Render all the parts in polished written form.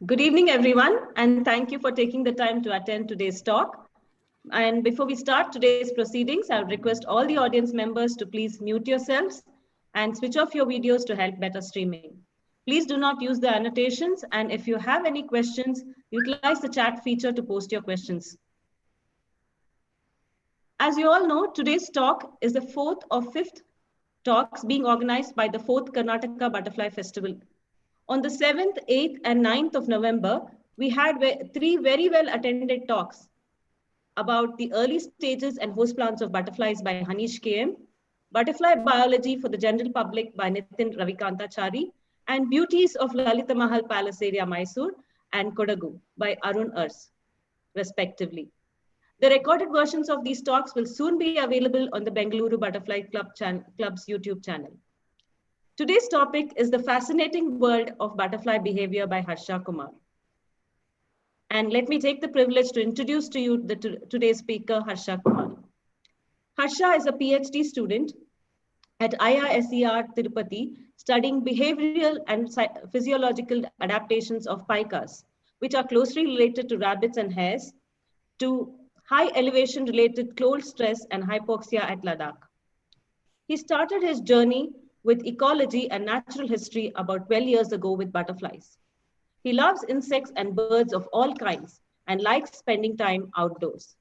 Good evening, everyone, and thank you for taking the time to attend today's talk. And before we start today's proceedings, I would request all the audience members to please mute yourselves and switch off your videos to help better streaming. Please do not use the annotations, and if you have any questions, utilize the chat feature to post your questions. As you all know, today's talk is the fourth or fifth talks being organized by the 4th Karnataka Butterfly Festival. On the 7th, 8th, and 9th of November, we had three very well attended talks about the early stages and host plants of butterflies by Hanish KM, Butterfly Biology for the General Public by Nitin Ravikantachari, and Beauties of Lalita Mahal Palace Area, Mysore, and Kodagu by Arun Urs, respectively. The recorded versions of these talks will soon be available on the Bengaluru Butterfly Club's YouTube channel. Today's topic is the fascinating world of butterfly behavior by Harsha Kumar. And let me take the privilege to introduce to you today's speaker, Harsha Kumar. Harsha is a PhD student at IISER Tirupati studying behavioral and physiological adaptations of pikas, which are closely related to rabbits and hares, to high elevation related cold stress and hypoxia at Ladakh. He started his journey with ecology and natural history about 12 years ago with butterflies. He loves insects and birds of all kinds and likes spending time outdoors.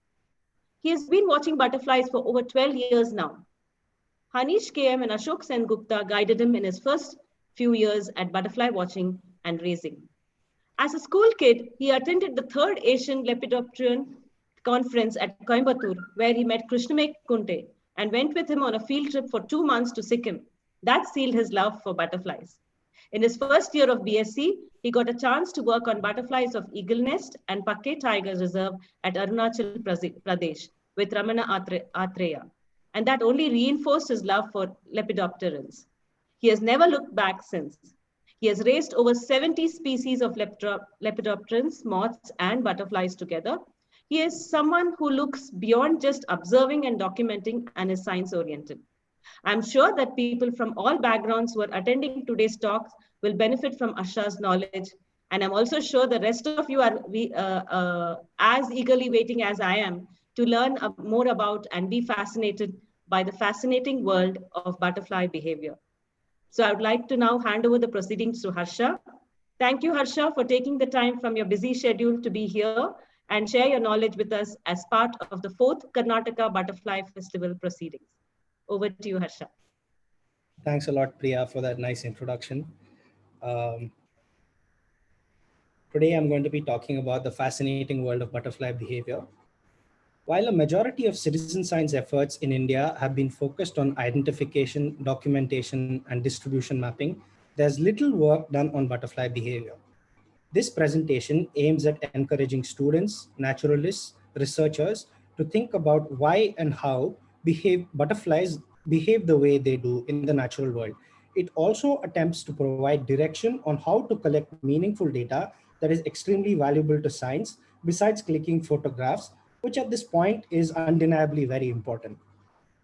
He has been watching butterflies for over 12 years now. Hanish KM and Ashok Sen Gupta guided him in his first few years at butterfly watching and raising. As a school kid, he attended the 3rd Asian Lepidopteran Conference at Coimbatore, where he met Krishnamekh Kunte and went with him on a field trip for 2 months to Sikkim. That sealed his love for butterflies. In his first year of BSc, he got a chance to work on butterflies of Eagle Nest and Pakke Tiger Reserve at Arunachal Pradesh with Ramana Atreya. And that only reinforced his love for lepidopterans. He has never looked back since. He has raised over 70 species of lepidopterans, moths, and butterflies together. He is someone who looks beyond just observing and documenting and is science-oriented. I'm sure that people from all backgrounds who are attending today's talks will benefit from Asha's knowledge. And I'm also sure the rest of you are as eagerly waiting as I am to learn more about and be fascinated by the fascinating world of butterfly behavior. So I would like to now hand over the proceedings to Harsha. Thank you, Harsha, for taking the time from your busy schedule to be here and share your knowledge with us as part of the 4th Karnataka Butterfly Festival proceedings. Over to you, Harsha. Thanks a lot, Priya, for that nice introduction. Today, I'm going to be talking about the fascinating world of butterfly behavior. While a majority of citizen science efforts in India have been focused on identification, documentation, and distribution mapping, there's little work done on butterfly behavior. This presentation aims at encouraging students, naturalists, researchers to think about why and how butterflies behave the way they do in the natural world. It also attempts to provide direction on how to collect meaningful data that is extremely valuable to science, besides clicking photographs, which at this point is undeniably very important.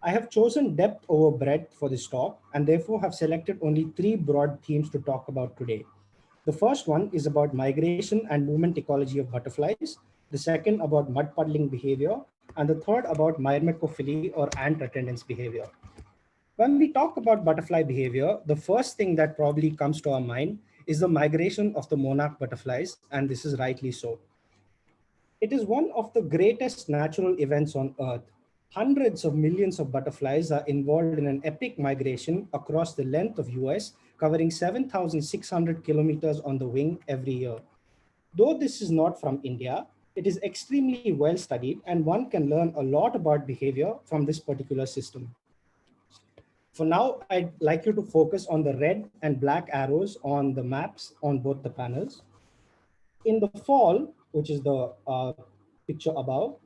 I have chosen depth over breadth for this talk and therefore have selected only 3 broad themes to talk about today. The first one is about migration and movement ecology of butterflies, the second about mud puddling behavior, and the third about myrmecophily or ant attendance behavior. When we talk about butterfly behavior, the first thing that probably comes to our mind is the migration of the monarch butterflies, and this is rightly so. It is one of the greatest natural events on Earth. Hundreds of millions of butterflies are involved in an epic migration across the length of US, covering 7,600 kilometers on the wing every year. Though this is not from India, it is extremely well studied and one can learn a lot about behavior from this particular system. For now, I'd like you to focus on the red and black arrows on the maps on both the panels. In the fall, which is the picture above,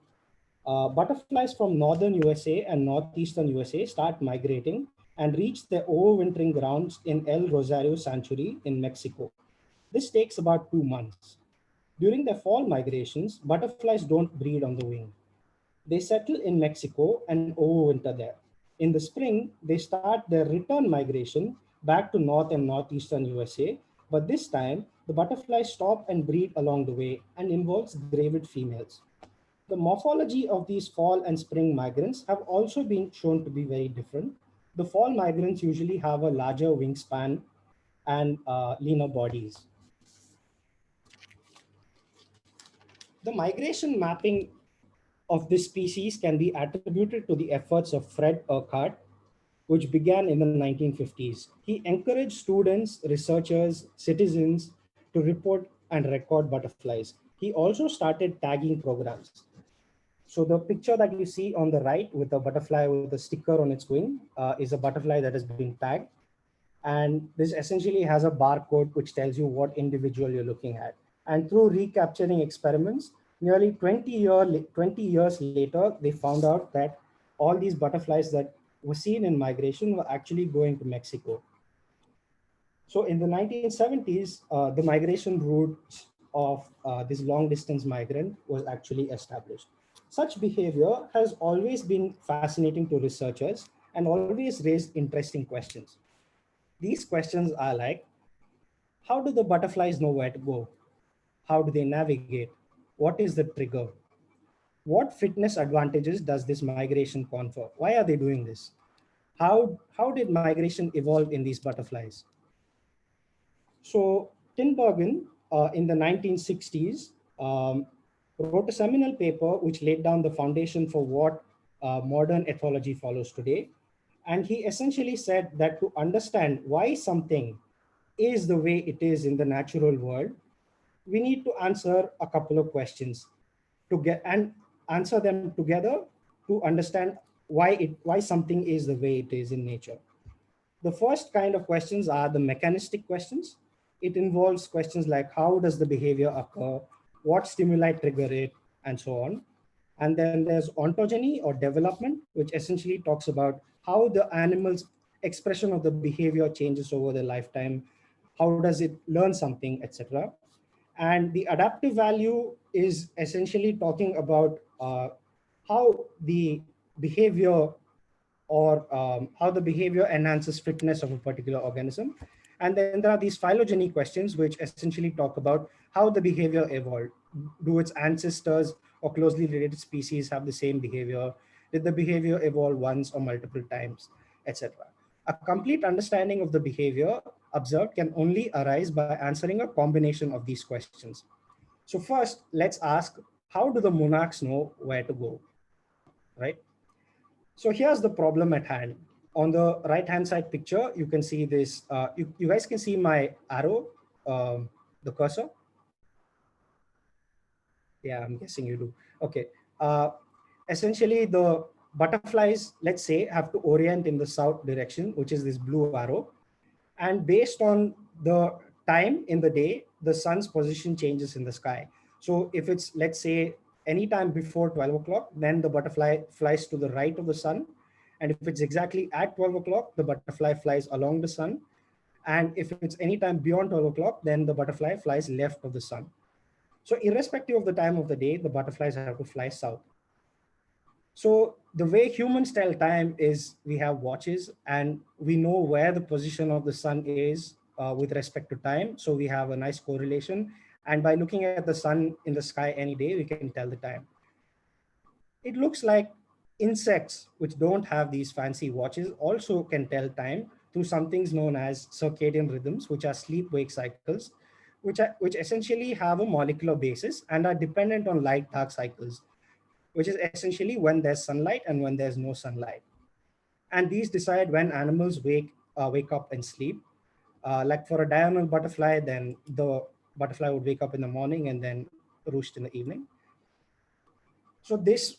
butterflies from northern USA and northeastern USA start migrating and reach their overwintering grounds in El Rosario Sanctuary in Mexico. This takes about 2 months. During their fall migrations, butterflies don't breed on the wing. They settle in Mexico and overwinter there. In the spring, they start their return migration back to North and Northeastern USA, But this time, the butterflies stop and breed along the way and involves gravid females. The morphology of these fall and spring migrants have also been shown to be very different. The fall migrants usually have a larger wingspan and leaner bodies. The migration mapping of this species can be attributed to the efforts of Fred Urquhart, which began in the 1950s. He encouraged students, researchers, citizens to report and record butterflies. He also started tagging programs. So the picture that you see on the right with a butterfly with a sticker on its wing is a butterfly that has been tagged. And this essentially has a barcode which tells you what individual you're looking at. And through recapturing experiments, nearly 20 years later, they found out that all these butterflies that were seen in migration were actually going to Mexico. So in the 1970s, the migration routes of this long distance migrant was actually established. Such behavior has always been fascinating to researchers and always raised interesting questions. These questions are like, how do the butterflies know where to go? How do they navigate? What is the trigger? What fitness advantages does this migration confer? Why are they doing this? How did migration evolve in these butterflies? So Tinbergen in the 1960s wrote a seminal paper which laid down the foundation for what modern ethology follows today. And he essentially said that to understand why something is the way it is in the natural world, we need to answer a couple of questions to get and answer them together to understand why something is the way it is in nature. The first kind of questions are the mechanistic questions. It involves questions like how does the behavior occur, what stimuli trigger it, and so on. And then there's ontogeny or development, which essentially talks about how the animal's expression of the behavior changes over the lifetime, how does it learn something, etc. And the adaptive value is essentially talking about how the behavior how the behavior enhances fitness of a particular organism. And then there are these phylogeny questions, which essentially talk about how the behavior evolved. Do its ancestors or closely related species have the same behavior? Did the behavior evolve once or multiple times, etc.? A complete understanding of the behavior observed can only arise by answering a combination of these questions. So first, let's ask, how do the monarchs know where to go, right? So here's the problem at hand. On the right-hand side picture, you can see this, you guys can see my arrow, the cursor. Yeah, I'm guessing you do. Okay. Essentially, the butterflies, let's say, have to orient in the south direction, which is this blue arrow. And based on the time in the day, the sun's position changes in the sky. So if it's, let's say, anytime before 12 o'clock, then the butterfly flies to the right of the sun. And if it's exactly at 12 o'clock, the butterfly flies along the sun. And if it's anytime beyond 12 o'clock, then the butterfly flies left of the sun. So irrespective of the time of the day, the butterflies have to fly south. So the way humans tell time is we have watches and we know where the position of the sun is with respect to time. So we have a nice correlation. And by looking at the sun in the sky any day, we can tell the time. It looks like insects, which don't have these fancy watches, also can tell time through some things known as circadian rhythms, which are sleep-wake cycles, which essentially have a molecular basis and are dependent on light-dark cycles, which is essentially when there's sunlight and when there's no sunlight. And these decide when animals wake up and sleep. Like for a diurnal butterfly, then the butterfly would wake up in the morning and then roost in the evening. So this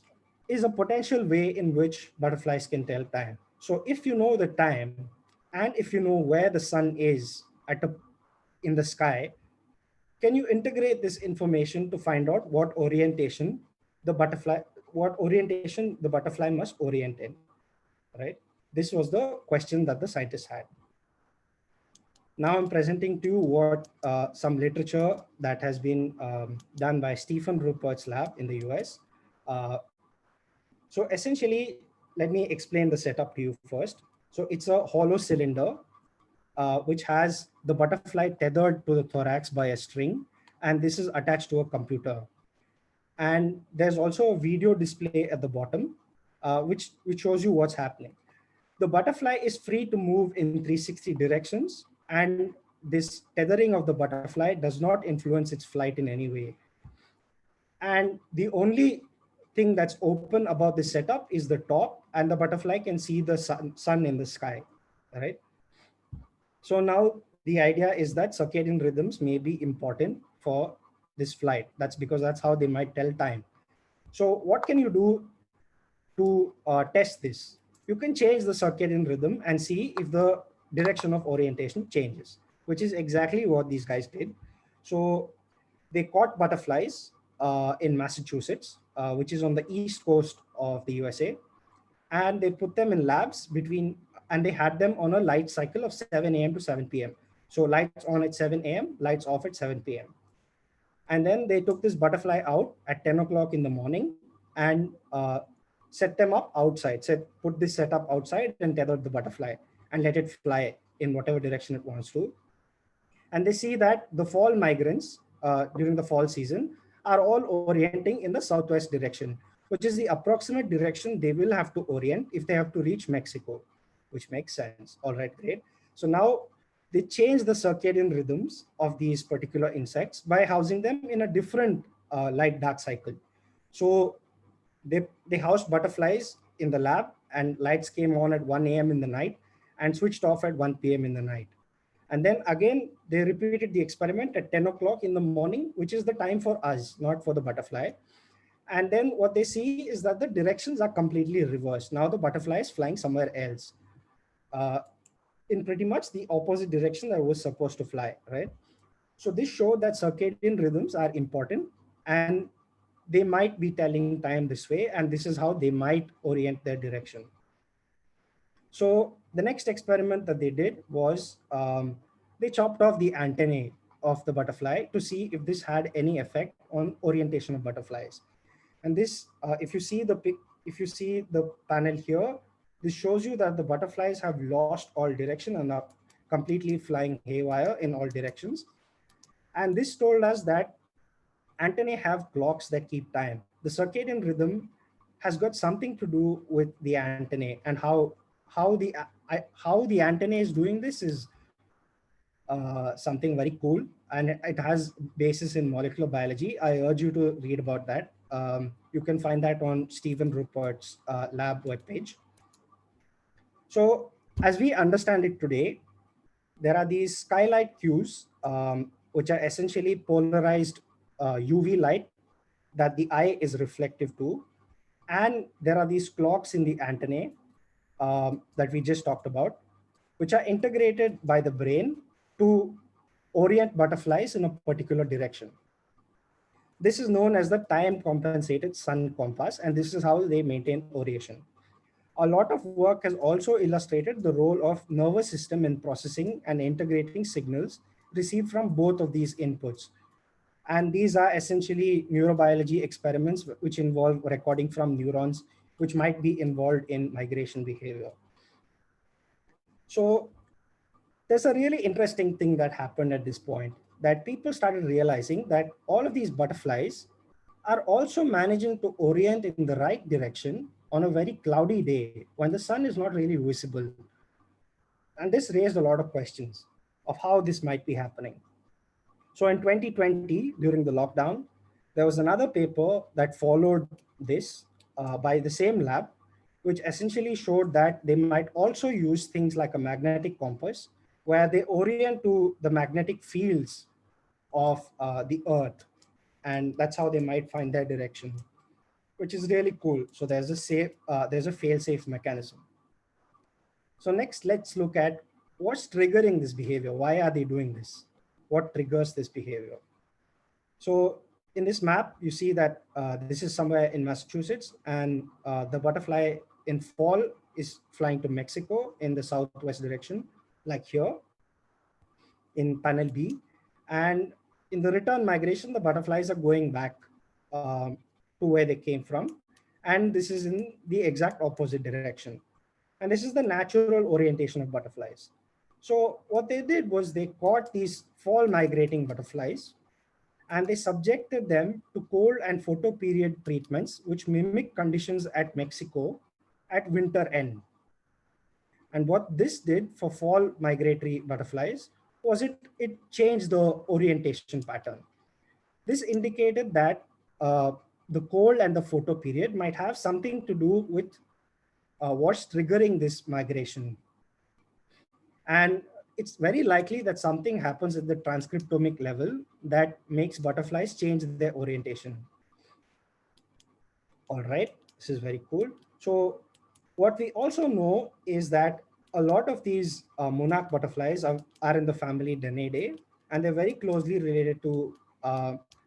is a potential way in which butterflies can tell time. So if you know the time and if you know where the sun is in the sky, can you integrate this information to find out what orientation the butterfly must orient in, right? This was the question that the scientists had. Now I'm presenting to you what some literature that has been done by Stephen Rupert's lab in the US. So essentially, let me explain the setup to you first. So it's a hollow cylinder which has the butterfly tethered to the thorax by a string, and this is attached to a computer. And there's also a video display at the bottom, which shows you what's happening. The butterfly is free to move in 360 directions, and this tethering of the butterfly does not influence its flight in any way. And the only thing that's open about this setup is the top, and the butterfly can see the sun in the sky, right? So now the idea is that circadian rhythms may be important for this flight. That's because that's how they might tell time. So what can you do to test this? You can change the circadian rhythm and see if the direction of orientation changes, which is exactly what these guys did. So they caught butterflies in Massachusetts, which is on the east coast of the USA, and they put them in labs and they had them on a light cycle of 7 a.m. to 7 p.m. So lights on at 7 a.m., lights off at 7 p.m. And then they took this butterfly out at 10 o'clock in the morning and set them up outside, put this setup outside and tethered the butterfly and let it fly in whatever direction it wants to. And they see that the fall migrants during the fall season are all orienting in the southwest direction, which is the approximate direction they will have to orient if they have to reach Mexico, which makes sense. All right, great. So now they change the circadian rhythms of these particular insects by housing them in a different light dark cycle. So they housed butterflies in the lab, and lights came on at 1 a.m. in the night and switched off at 1 p.m. in the night. And then again, they repeated the experiment at 10 o'clock in the morning, which is the time for us, not for the butterfly. And then what they see is that the directions are completely reversed. Now the butterfly is flying somewhere else, in pretty much the opposite direction that it was supposed to fly, right? So this showed that circadian rhythms are important, and they might be telling time this way, and this is how they might orient their direction. So the next experiment that they did was they chopped off the antennae of the butterfly to see if this had any effect on orientation of butterflies. And this, if you see the panel here, this shows you that the butterflies have lost all direction and are completely flying haywire in all directions. And this told us that antennae have clocks that keep time. The circadian rhythm has got something to do with the antennae, and how the antennae is doing this is something very cool, and it has basis in molecular biology. I urge you to read about that. You can find that on Stephen Rupert's lab webpage. So as we understand it today, there are these skylight cues, which are essentially polarized UV light that the eye is reflective to. And there are these clocks in the antennae that we just talked about, which are integrated by the brain to orient butterflies in a particular direction. This is known as the time compensated sun compass, and this is how they maintain orientation. A lot of work has also illustrated the role of nervous system in processing and integrating signals received from both of these inputs. And these are essentially neurobiology experiments which involve recording from neurons, which might be involved in migration behavior. So there's a really interesting thing that happened at this point, that people started realizing that all of these butterflies are also managing to orient in the right direction on a very cloudy day when the sun is not really visible. And this raised a lot of questions of how this might be happening. So in 2020, during the lockdown, there was another paper that followed this by the same lab, which essentially showed that they might also use things like a magnetic compass, where they orient to the magnetic fields of the Earth. And that's how they might find their direction, which is really cool. So there's a fail-safe mechanism. So next, let's look at what's triggering this behavior. Why are they doing this? What triggers this behavior? So in this map, you see that this is somewhere in Massachusetts, and the butterfly in fall is flying to Mexico in the southwest direction, like here in panel B. And in the return migration, the butterflies are going back to where they came from. And this is in the exact opposite direction. And this is the natural orientation of butterflies. So what they did was they caught these fall migrating butterflies and they subjected them to cold and photoperiod treatments, which mimic conditions at Mexico at winter end. And what this did for fall migratory butterflies was it changed the orientation pattern. This indicated that uh, the cold and the photoperiod might have something to do with what's triggering this migration. And it's very likely that something happens at the transcriptomic level that makes butterflies change their orientation. All right, this is very cool. So what we also know is that a lot of these monarch butterflies are in the family Danaidae, and they're very closely related to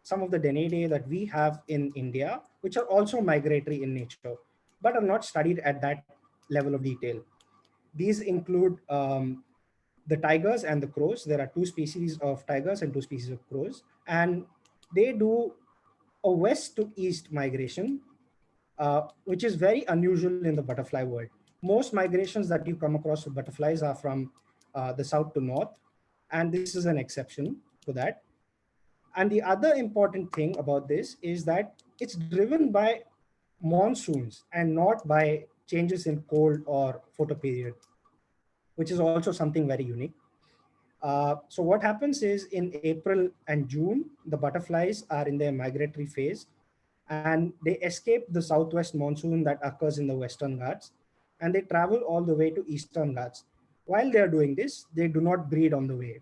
some of the Danaidae that we have in India, which are also migratory in nature, but are not studied at that level of detail. These include the tigers and the crows. There are two species of tigers and two species of crows, and they do a west to east migration, which is very unusual in the butterfly world. Most migrations that you come across with butterflies are from the south to north, and this is an exception to that. And the other important thing about this is that it's driven by monsoons and not by changes in cold or photoperiod, which is also something very unique. So what happens is in April and June, the butterflies are in their migratory phase and they escape the southwest monsoon that occurs in the Western Ghats and they travel all the way to Eastern Ghats. While they are doing this, they do not breed on the way.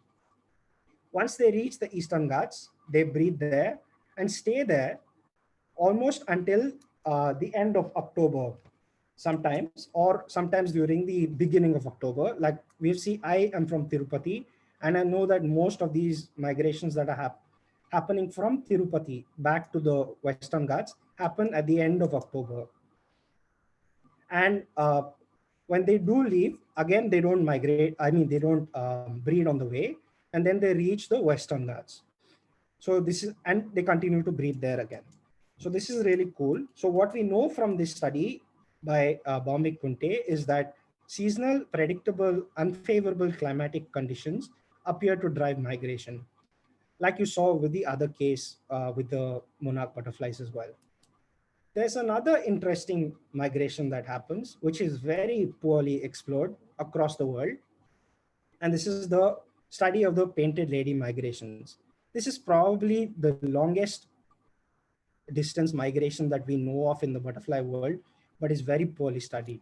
Once they reach the Eastern Ghats, they breed there and stay there almost until the end of October sometimes, or sometimes during the beginning of October. Like we see, I am from Tirupati, and I know that most of these migrations that are happening from Tirupati back to the Western Ghats happen at the end of October. And when they do leave, again, they don't migrate. I mean, they don't breed on the way, and then they reach the Western Ghats. So this is, and they continue to breed there again. So this is really cool. So what we know from this study by Bhaumik Kunte is that seasonal, predictable, unfavorable climatic conditions appear to drive migration, like you saw with the other case with the monarch butterflies as well. There's another interesting migration that happens, which is very poorly explored across the world. And this is the study of the painted lady migrations. This is probably the longest distance migration that we know of in the butterfly world, but is very poorly studied.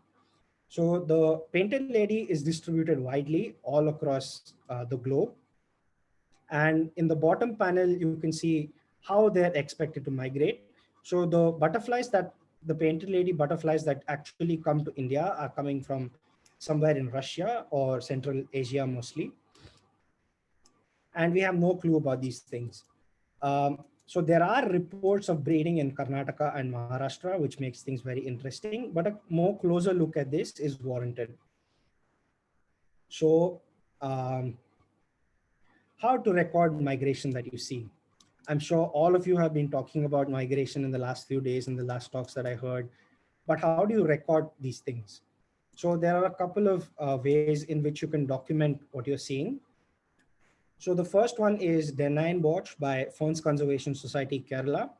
So the painted lady is distributed widely all across the globe. And in the bottom panel, you can see how they're expected to migrate. So the butterflies that the painted lady butterflies that actually come to India are coming from somewhere in Russia or Central Asia mostly. And we have no clue about these things. So there are reports of breeding in Karnataka and Maharashtra, which makes things very interesting, but a more closer look at this is warranted. So how to record migration that you see? I'm sure all of you have been talking about migration in the last few days in the last talks that I heard, but how do you record these things? So there are a couple of ways in which you can document what you're seeing. So the first one is Denine Watch by Ferns Conservation Society, Kerala.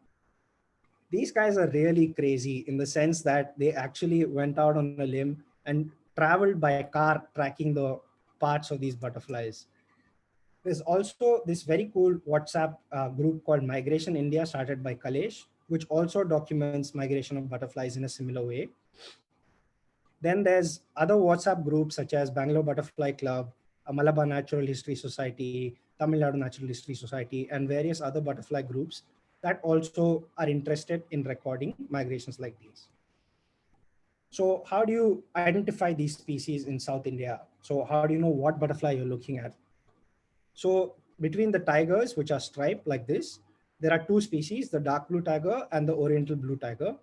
These guys are really crazy in the sense that they actually went out on a limb and traveled by car tracking the parts of these butterflies. There's also this very cool WhatsApp group called Migration India started by Kalesh, which also documents migration of butterflies in a similar way. Then there's other WhatsApp groups such as Bangalore Butterfly Club, Malabar Natural History Society, Tamil Nadu Natural History Society, and various other butterfly groups that also are interested in recording migrations like these. So how do you identify these species in South India? So how do you know what butterfly you're looking at? So between the tigers, which are striped like this, there are two species, the dark blue tiger and the oriental blue tiger.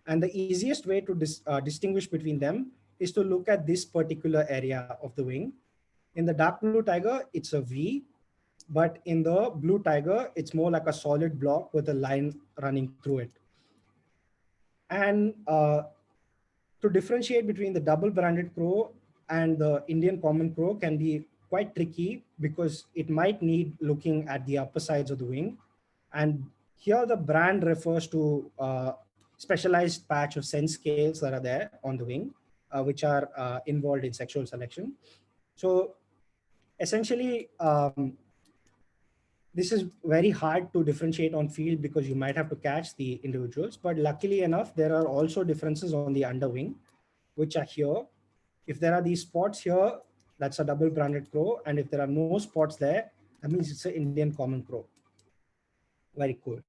And the easiest way to distinguish between them is to look at this particular area of the wing. In the dark blue tiger, it's a V, but in the blue tiger, it's more like a solid block with a line running through it. And to differentiate between the double branded crow and the Indian common crow can be quite tricky because it might need looking at the upper sides of the wing. And here the brand refers to specialized patch of sense scales that are there on the wing, which are involved in sexual selection. So essentially, this is very hard to differentiate on field because you might have to catch the individuals. But luckily enough, there are also differences on the underwing, which are here. If there are these spots here, that's a double branded crow. And if there are no spots there, that means it's an Indian common crow. Very cool.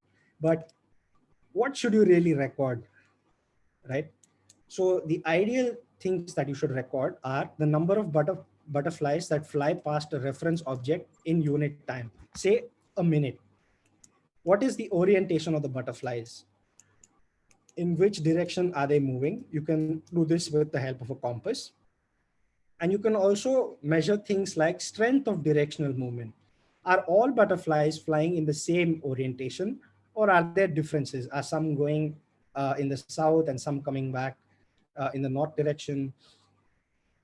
But what should you really record, right? So the ideal things that you should record are the number of butterflies that fly past a reference object in unit time, say a minute. What is the orientation of the butterflies? In which direction are they moving? You can do this with the help of a compass. And you can also measure things like strength of directional movement. Are all butterflies flying in the same orientation, or are there differences? Are some going in the south and some coming back in the north direction?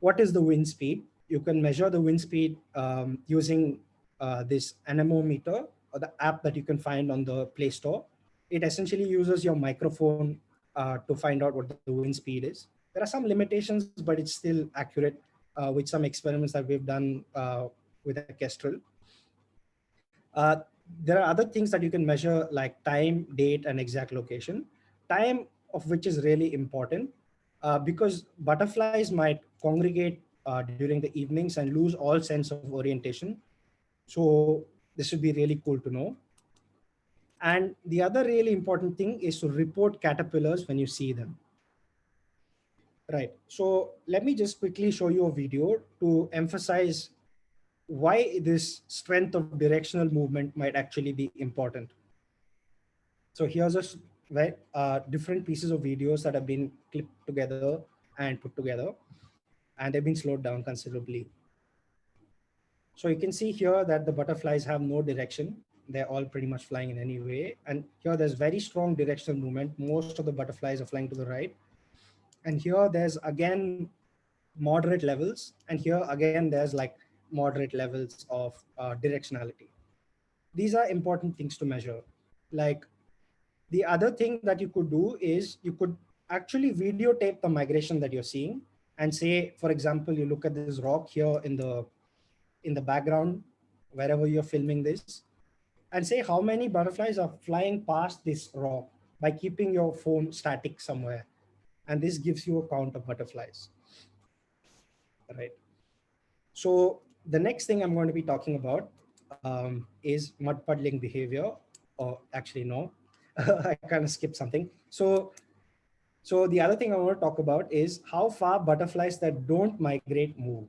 What is the wind speed? You can measure the wind speed using this anemometer, or the app that you can find on the Play Store. It essentially uses your microphone to find out what the wind speed is. There are some limitations, but it's still accurate with some experiments that we've done with a Kestrel. There are other things that you can measure like time, date, and exact location. Time of which is really important because butterflies might congregate during the evenings and lose all sense of orientation. So this would be really cool to know. And the other really important thing is to report caterpillars when you see them. Right. So let me just quickly show you a video to emphasize why this strength of directional movement might actually be important. So here's different pieces of videos that have been clipped together and put together, and they've been slowed down considerably. So you can see here that the butterflies have no direction. They're all pretty much flying in any way. And here there's very strong directional movement. Most of the butterflies are flying to the right. And here there's again moderate levels. And here again, there's like moderate levels of directionality. These are important things to measure. Like the other thing that you could do is you could actually videotape the migration that you're seeing and say, for example, you look at this rock here in the background, wherever you're filming this, and say how many butterflies are flying past this rock by keeping your phone static somewhere. And this gives you a count of butterflies, right? So the next thing I'm going to be talking about is mud puddling behavior, or actually no, I kind of skipped something. So the other thing I want to talk about is how far butterflies that don't migrate move,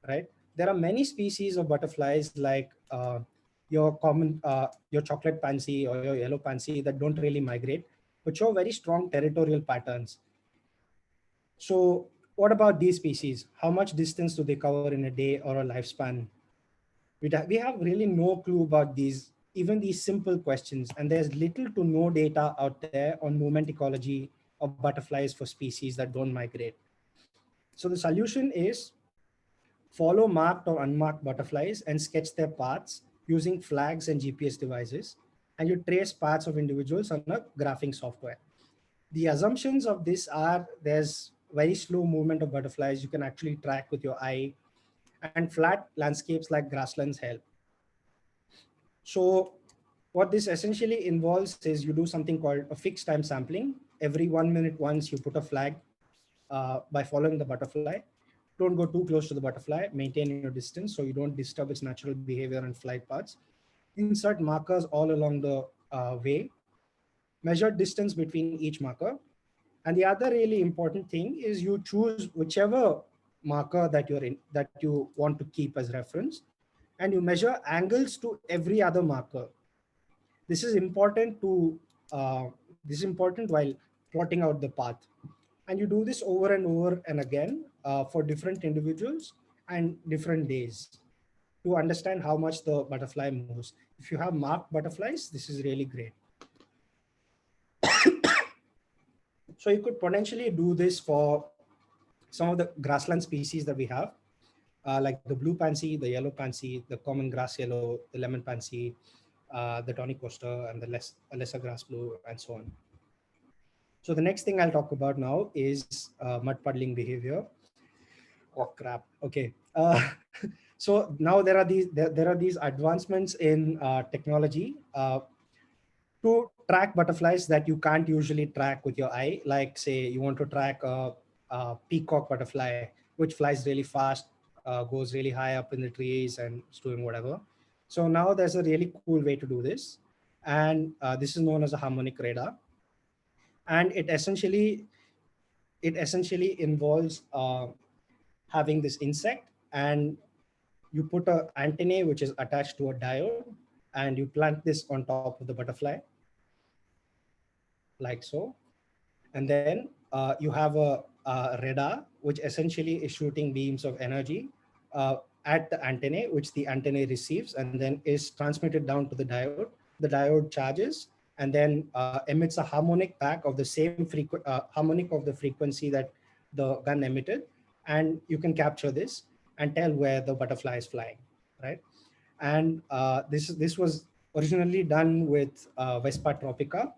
right? There are many species of butterflies like your chocolate pansy or your yellow pansy that don't really migrate, but show very strong territorial patterns. So what about these species? How much distance do they cover in a day or a lifespan? We have really no clue about even these simple questions, and there's little to no data out there on movement ecology of butterflies for species that don't migrate. So the solution is follow marked or unmarked butterflies and sketch their paths using flags and GPS devices, and you trace paths of individuals on a graphing software. The assumptions of this are there's very slow movement of butterflies you can actually track with your eye, and flat landscapes like grasslands help. So what this essentially involves is you do something called a fixed time sampling. Every 1 minute once you put a flag by following the butterfly. Don't go too close to the butterfly, maintain your distance so you don't disturb its natural behavior and flight paths. Insert markers all along the way. Measure distance between each marker. And the other really important thing is you choose whichever marker that that you want to keep as reference, and you measure angles to every other marker. This is important while plotting out the path. And you do this over and over and again for different individuals and different days to understand how much the butterfly moves. If you have marked butterflies, this is really great. So you could potentially do this for some of the grassland species that we have. like the blue pansy, the yellow pansy, the common grass yellow, the lemon pansy, the tawny coaster, and the lesser grass blue, and so on. So the next thing I'll talk about now is mud puddling behavior. Oh crap. Okay. So now there are these advancements in technology to track butterflies that you can't usually track with your eye. Like say you want to track a peacock butterfly, which flies really fast, goes really high up in the trees and is doing whatever. So now there's a really cool way to do this. And this is known as a harmonic radar. And it essentially involves having this insect, and you put a antennae which is attached to a diode, and you plant this on top of the butterfly like so. And then you have a radar which essentially is shooting beams of energy at the antennae, which the antennae receives and then is transmitted down to the diode. The diode charges and then emits a harmonic back of the same harmonic of the frequency that the gun emitted. And you can capture this and tell where the butterfly is flying, right? And this was originally done with Vespa tropica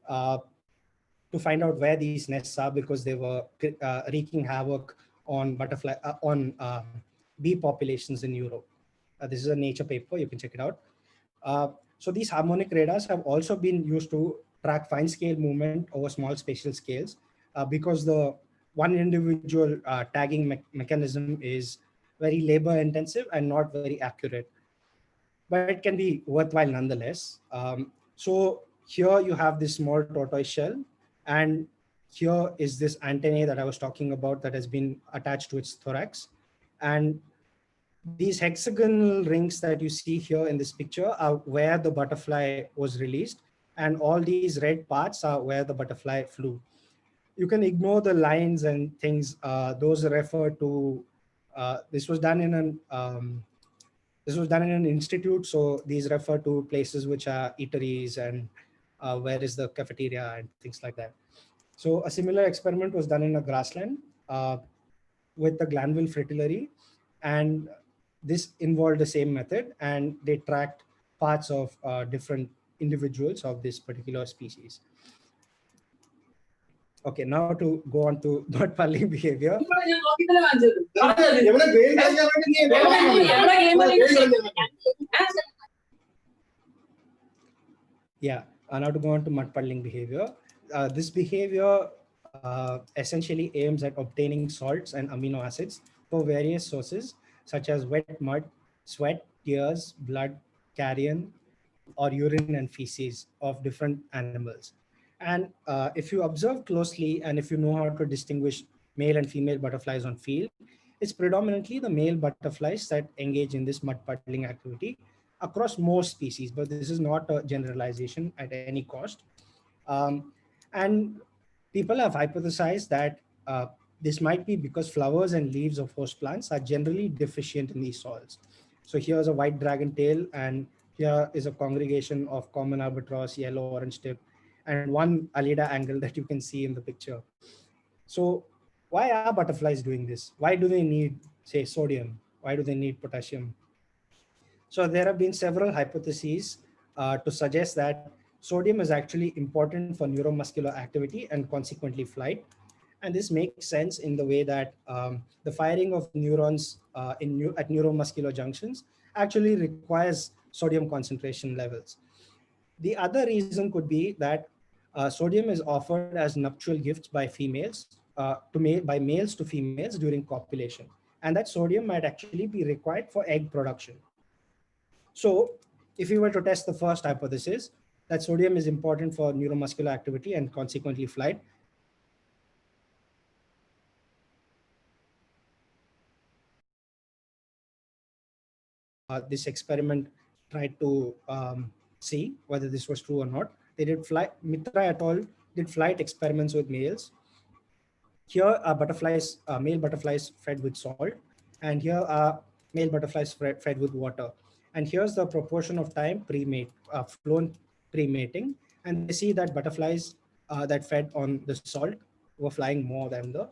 uh, to find out where these nests are, because they were wreaking havoc on bee populations in Europe. This is a Nature paper, you can check it out. So these harmonic radars have also been used to track fine scale movement over small spatial scales, because the one individual tagging mechanism is very labor intensive and not very accurate, but it can be worthwhile nonetheless. So here you have this small tortoise shell, and here is this antennae that I was talking about that has been attached to its thorax. And these hexagonal rings that you see here in this picture are where the butterfly was released, and all these red parts are where the butterfly flew. You can ignore the lines and things. Those refer to, this was done in an institute, so these refer to places which are eateries and where is the cafeteria and things like that. So a similar experiment was done in a grassland with the Glanville Fritillary, and this involved the same method, and they tracked parts of different individuals of this particular species. Okay, now to go on to mud puddling behavior. Yeah, now to go on to mud puddling behavior. This behavior essentially aims at obtaining salts and amino acids for various sources, such as wet mud, sweat, tears, blood, carrion, or urine and feces of different animals. And if you observe closely, and if you know how to distinguish male and female butterflies on field, it's predominantly the male butterflies that engage in this mud puddling activity across most species, but this is not a generalization at any cost. And people have hypothesized that this might be because flowers and leaves of host plants are generally deficient in these soils. So here's a white dragon tail, and here is a congregation of common albatross, yellow orange tip, and one Alida angle that you can see in the picture. So why are butterflies doing this? Why do they need, say, sodium? Why do they need potassium? So there have been several hypotheses to suggest that sodium is actually important for neuromuscular activity and consequently flight. And this makes sense in the way that the firing of neurons at neuromuscular junctions actually requires sodium concentration levels. The other reason could be that sodium is offered as nuptial gifts by females by males to females during copulation, and that sodium might actually be required for egg production. So if we were to test the first hypothesis, that sodium is important for neuromuscular activity and consequently flight, this experiment tried to see whether this was true or not. They did Mitra et al. Did flight experiments with males. Here are male butterflies fed with salt, and here are male butterflies fed with water. And here's the proportion of time flown pre-mating, and they see that butterflies that fed on the salt were flying more than the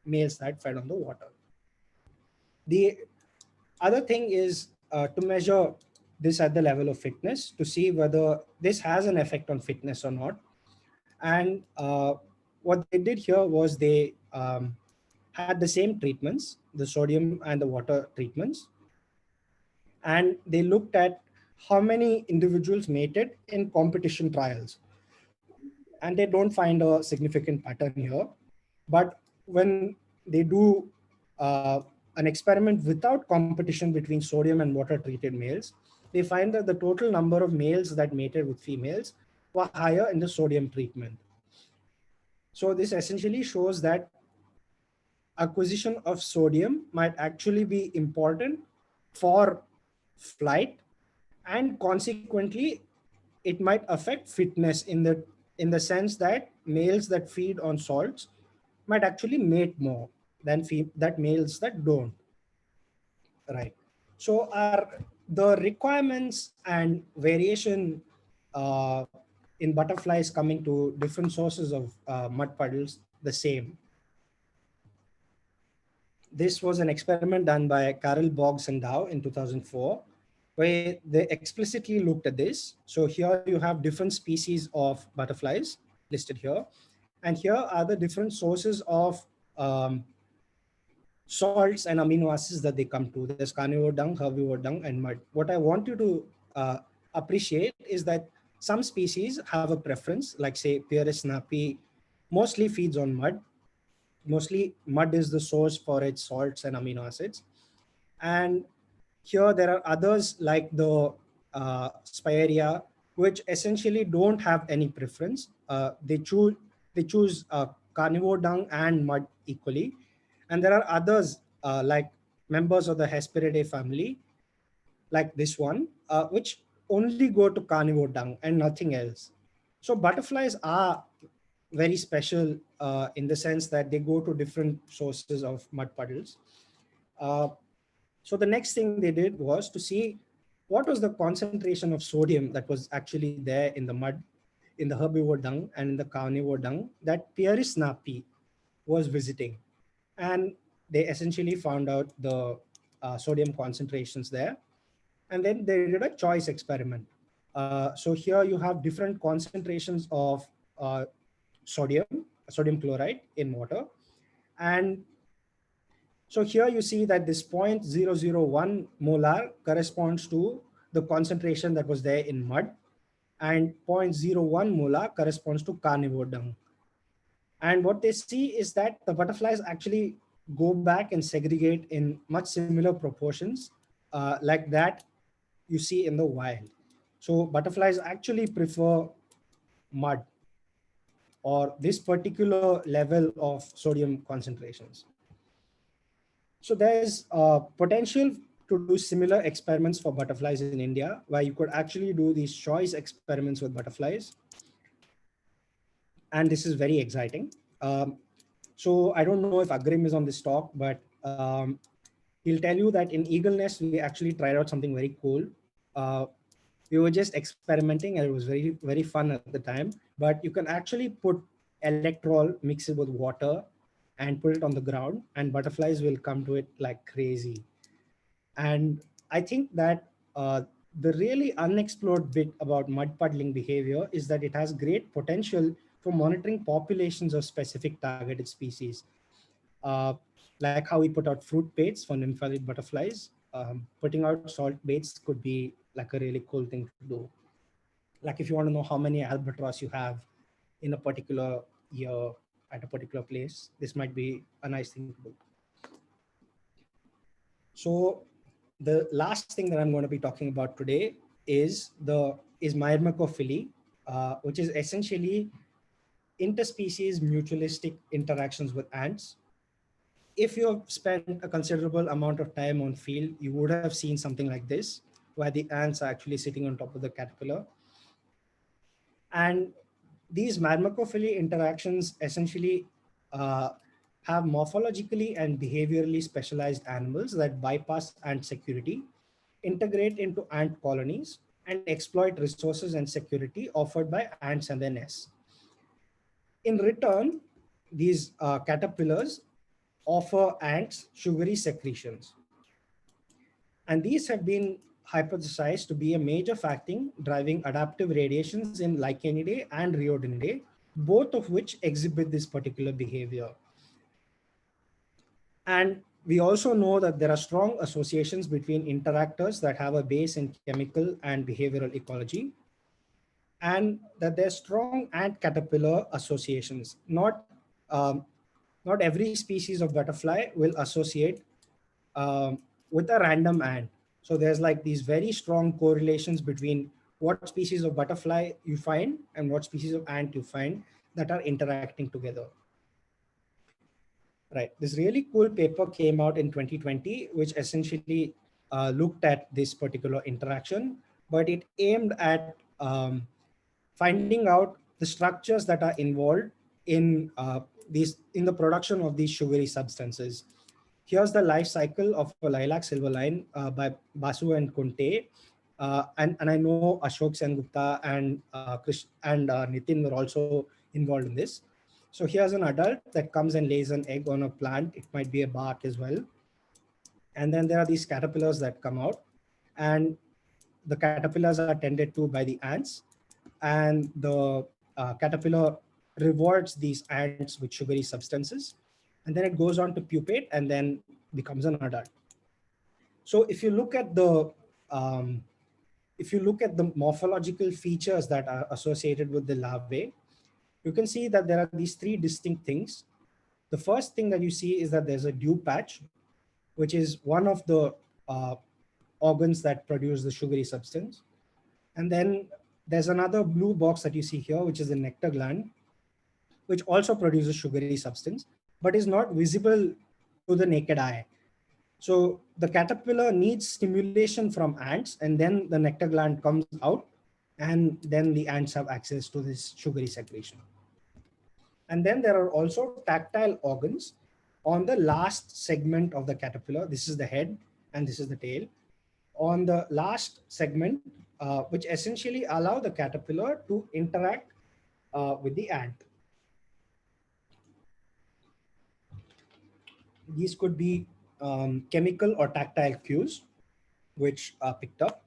males that fed on the water. The other thing is to measure this at the level of fitness to see whether this has an effect on fitness or not. And what they did here was they had the same treatments, the sodium and the water treatments, and they looked at how many individuals mated in competition trials. And they don't find a significant pattern here. But when they do an experiment without competition between sodium and water treated males, they find that the total number of males that mated with females were higher in the sodium treatment. So this essentially shows that acquisition of sodium might actually be important for flight, and consequently it might affect fitness in the sense that males that feed on salts might actually mate more than that males that don't, right? So are the requirements and variation uh, in butterflies coming to different sources of mud puddles the same? This was an experiment done by Carol Boggs and Dow in 2004, where they explicitly looked at this. So here you have different species of butterflies listed here. And here are the different sources of salts and amino acids that they come to. There's carnivore dung, herbivore dung, and mud. What I want you to appreciate is that some species have a preference, like say Pieris snappy mostly feeds on mud. Mostly mud is the source for its salts and amino acids. And here there are others like the Spirea, which essentially don't have any preference. They choose carnivore dung and mud equally. And there are others like members of the Hesperidae family, like this one, which only go to carnivore dung and nothing else. So butterflies are very special in the sense that they go to different sources of mud puddles. Uh, so the next thing they did was to see what was the concentration of sodium that was actually there in the mud, in the herbivore dung and in the carnivore dung that Pieris snappy was visiting. And they essentially found out the sodium concentrations there. And then they did a choice experiment. So here you have different concentrations of uh, sodium chloride in water. And so here you see that this 0.001 molar corresponds to the concentration that was there in mud, and zero point zero 0.01 molar corresponds to carnivore dung. And what they see is that the butterflies actually go back and segregate in much similar proportions like that you see in the wild. So butterflies actually prefer mud or this particular level of sodium concentrations. So there's potential to do similar experiments for butterflies in India, where you could actually do these choice experiments with butterflies. And this is very exciting. So I don't know if Agrim is on this talk, but he'll tell you that in Eagle Nest, we actually tried out something very cool. We were just experimenting and it was very, very fun at the time, but you can actually put electrol, mix it with water and put it on the ground, and butterflies will come to it like crazy. And I think that the really unexplored bit about mud puddling behavior is that it has great potential for monitoring populations of specific targeted species. Uh, like how we put out fruit baits for nympharid butterflies, putting out salt baits could be like a really cool thing to do. Like if you want to know how many albatross you have in a particular year at a particular place, this might be a nice thing to do. So the last thing that I'm going to be talking about today is Myrmecophily, which is essentially interspecies mutualistic interactions with ants. If you have spent a considerable amount of time on field, you would have seen something like this, where the ants are actually sitting on top of the caterpillar. And these Myrmecophily interactions essentially have morphologically and behaviorally specialized animals that bypass ant security, integrate into ant colonies, and exploit resources and security offered by ants and their nests. In return, these caterpillars offer ants sugary secretions. And these have been hypothesized to be a major factor driving adaptive radiations in Lichenidae and Rhodinidae, both of which exhibit this particular behavior. And we also know that there are strong associations between interactors that have a base in chemical and behavioral ecology, and that there's strong ant caterpillar associations. Not every species of butterfly will associate with a random ant. So there's like these very strong correlations between what species of butterfly you find and what species of ant you find that are interacting together. Right. This really cool paper came out in 2020, which essentially looked at this particular interaction, but it aimed at finding out the structures that are involved in in the production of these sugary substances. Here's the life cycle of a lilac silverline by Basu and Kunte. And I know Ashok Sengupta and Nitin were also involved in this. So here's an adult that comes and lays an egg on a plant. It might be a bark as well. And then there are these caterpillars that come out, and the caterpillars are tended to by the ants, and the caterpillar rewards these ants with sugary substances, and then it goes on to pupate and then becomes an adult. So if you look at the morphological features that are associated with the larvae, you can see that there are these three distinct things. The first thing that you see is that there's a dew patch, which is one of the organs that produce the sugary substance. And then there's another blue box that you see here, which is the nectar gland, which also produces sugary substance, but is not visible to the naked eye. So the caterpillar needs stimulation from ants, and then the nectar gland comes out, and then the ants have access to this sugary secretion. And then there are also tactile organs on the last segment of the caterpillar. This is the head and this is the tail. On the last segment, which essentially allow the caterpillar to interact with the ant. These could be chemical or tactile cues, which are picked up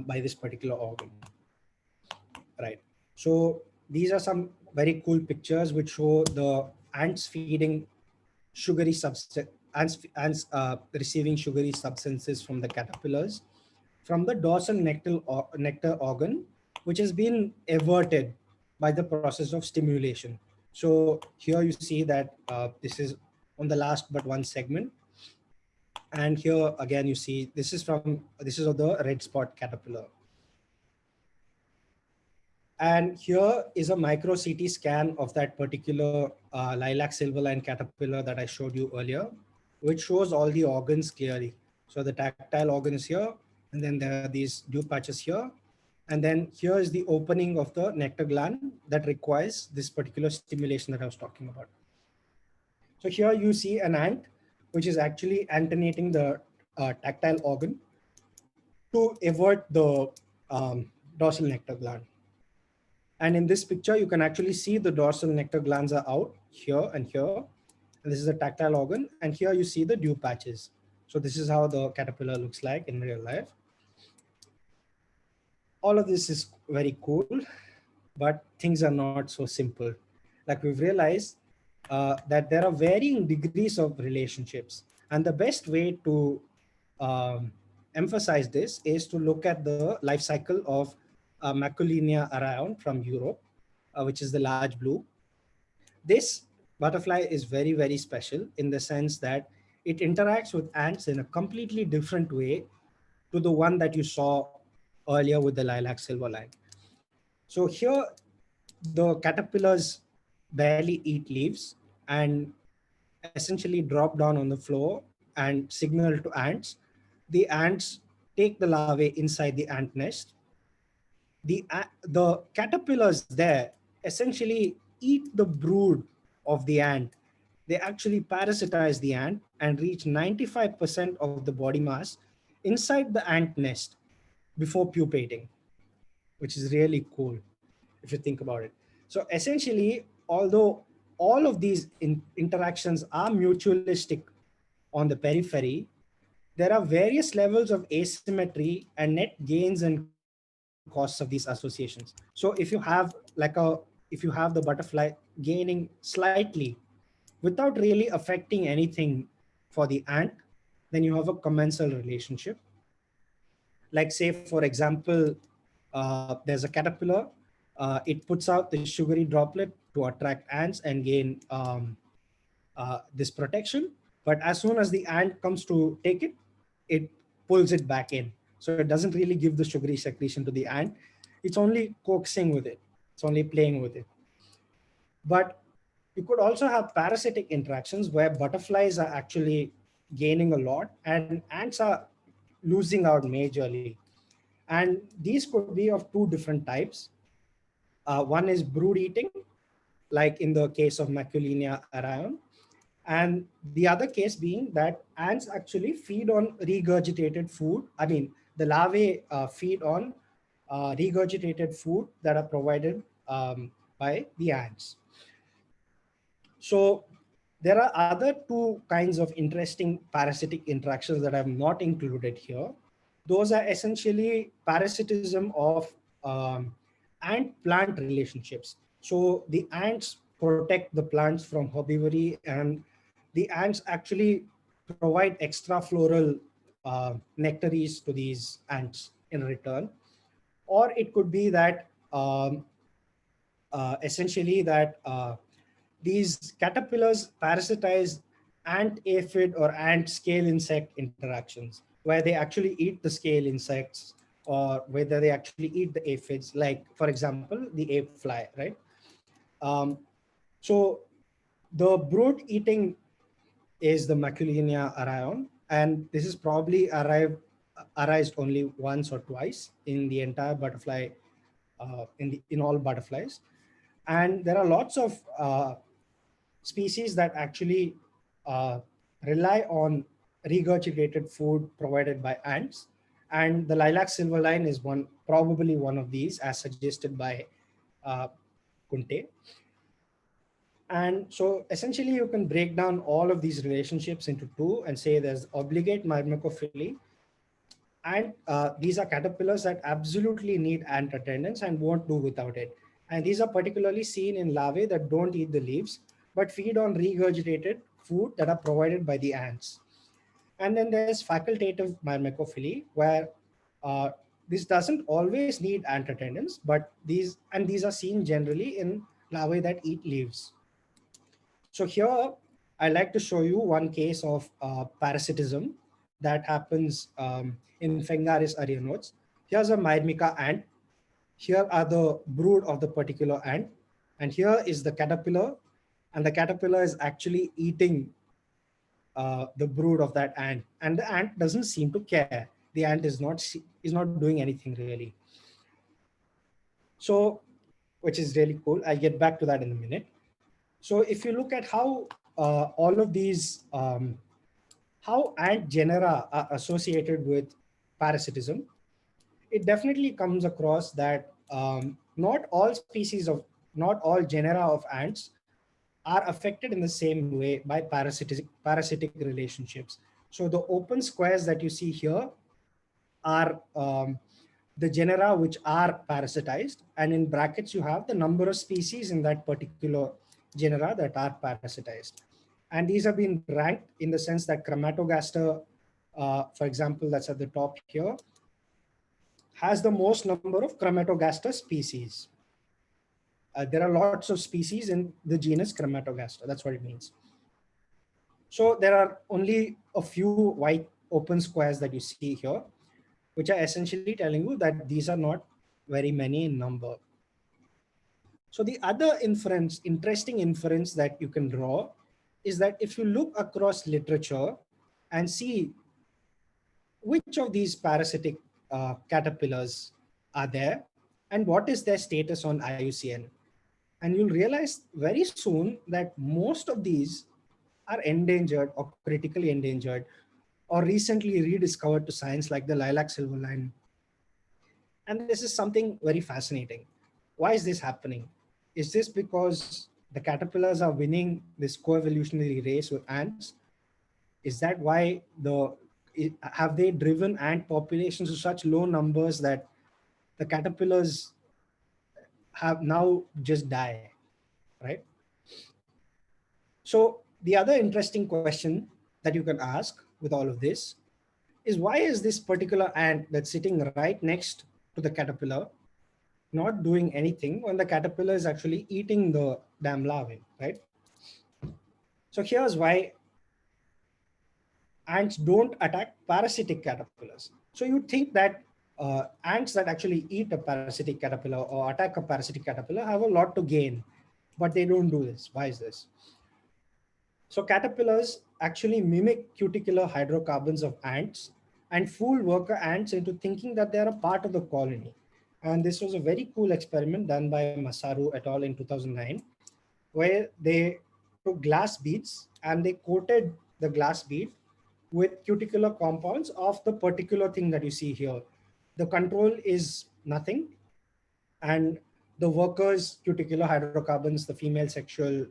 by this particular organ. Right. So these are some very cool pictures which show the ants feeding sugary substance, ants receiving sugary substances from the caterpillars from the dorsal nectar organ, which has been everted by the process of stimulation. So here you see that this is on the last but one segment. And here again, you see this is of the red spot caterpillar. And here is a micro CT scan of that particular lilac silverline caterpillar that I showed you earlier, which shows all the organs clearly. So the tactile organ is here, and then there are these dew patches here. And then here is the opening of the nectar gland that requires this particular stimulation that I was talking about. So here you see an ant, which is actually antenating the tactile organ to avert the dorsal nectar gland. And in this picture, you can actually see the dorsal nectar glands are out here and here. And this is a tactile organ. And here you see the dew patches. So this is how the caterpillar looks like in real life. All of this is very cool, but things are not so simple. Like we've realized that there are varying degrees of relationships. And the best way to emphasize this is to look at the life cycle of Maculinea araeon from Europe, which is the large blue. This butterfly is very, very special in the sense that it interacts with ants in a completely different way to the one that you saw earlier with the lilac silverline. So here, the caterpillars barely eat leaves and essentially drop down on the floor and signal to ants. The ants take the larvae inside the ant nest. The caterpillars there essentially eat the brood of the ant. They actually parasitize the ant and reach 95% of the body mass inside the ant nest before pupating, which is really cool if you think about it. So essentially, although all of these interactions are mutualistic on the periphery, there are various levels of asymmetry and net gains and costs of these associations. So if you have the butterfly gaining slightly without really affecting anything for the ant, then you have a commensal relationship. Like say, for example, there's a caterpillar, it puts out the sugary droplet to attract ants and gain this protection. But as soon as the ant comes to take it, it pulls it back in. So it doesn't really give the sugary secretion to the ant. It's only coaxing with it. It's only playing with it. But you could also have parasitic interactions where butterflies are actually gaining a lot and ants are losing out majorly. And these could be of two different types. One is brood eating, like in the case of Maculinea arion. And the other case being that ants actually feed on regurgitated food. I mean, the larvae feed on regurgitated food that are provided by the ants. So there are other two kinds of interesting parasitic interactions that I've not included here. Those are essentially parasitism of ant-plant relationships. So the ants protect the plants from herbivory, and the ants actually provide extra floral nectaries to these ants in return. Or it could be that essentially that these caterpillars parasitize ant aphid or ant scale insect interactions, where they actually eat the scale insects or whether they actually eat the aphids, like for example the ape fly, right? So the brood eating is the Maculinea arion, and this is probably arised only once or twice in the entire butterfly, in all butterflies. And there are lots of species that actually uh, rely on regurgitated food provided by ants. And the lilac silverline is probably one of these, as suggested by uh, Kunte. And so essentially you can break down all of these relationships into two and say there's obligate myrmecophily. And these are caterpillars that absolutely need ant attendance and won't do without it. And these are particularly seen in larvae that don't eat the leaves, but feed on regurgitated food that are provided by the ants. And then there's facultative myrmecophily, where uh, this doesn't always need ant attendance, but these are seen generally in larvae that eat leaves. So here, I like to show you one case of parasitism that happens in Phengaris arionotes. Here's a Myrmica ant. Here are the brood of the particular ant. And here is the caterpillar. And the caterpillar is actually eating the brood of that ant. And the ant doesn't seem to care. The ant is not doing anything really. So, which is really cool. I'll get back to that in a minute. So if you look at how all of these, how ant genera are associated with parasitism, it definitely comes across that not all genera of ants are affected in the same way by parasitic relationships. So the open squares that you see here are the genera which are parasitized, and in brackets you have the number of species in that particular genera that are parasitized. And these have been ranked in the sense that Chromatogaster, for example, that's at the top here, has the most number of Chromatogaster species. There are lots of species in the genus Chromatogaster. That's what it means. So there are only a few white open squares that you see here, which are essentially telling you that these are not very many in number. So the other interesting inference that you can draw is that if you look across literature and see which of these parasitic caterpillars are there and what is their status on IUCN, and you'll realize very soon that most of these are endangered or critically endangered or recently rediscovered to science, like the lilac silverline. And this is something very fascinating. Why is this happening? Is this because the caterpillars are winning this co-evolutionary race with ants? Is that why have they driven ant populations to such low numbers that the caterpillars have now just die, right? So the other interesting question that you can ask with all of this is, why is this particular ant that's sitting right next to the caterpillar not doing anything when the caterpillar is actually eating the damn larvae, right? So here's why ants don't attack parasitic caterpillars. So you think that ants that actually eat a parasitic caterpillar or attack a parasitic caterpillar have a lot to gain, but they don't do this. Why is this? So caterpillars actually mimic cuticular hydrocarbons of ants and fool worker ants into thinking that they are a part of the colony. And this was a very cool experiment done by Masaru et al. In 2009, where they took glass beads and they coated the glass bead with cuticular compounds of the particular thing that you see here. The control is nothing, and the workers' cuticular hydrocarbons, the female sexual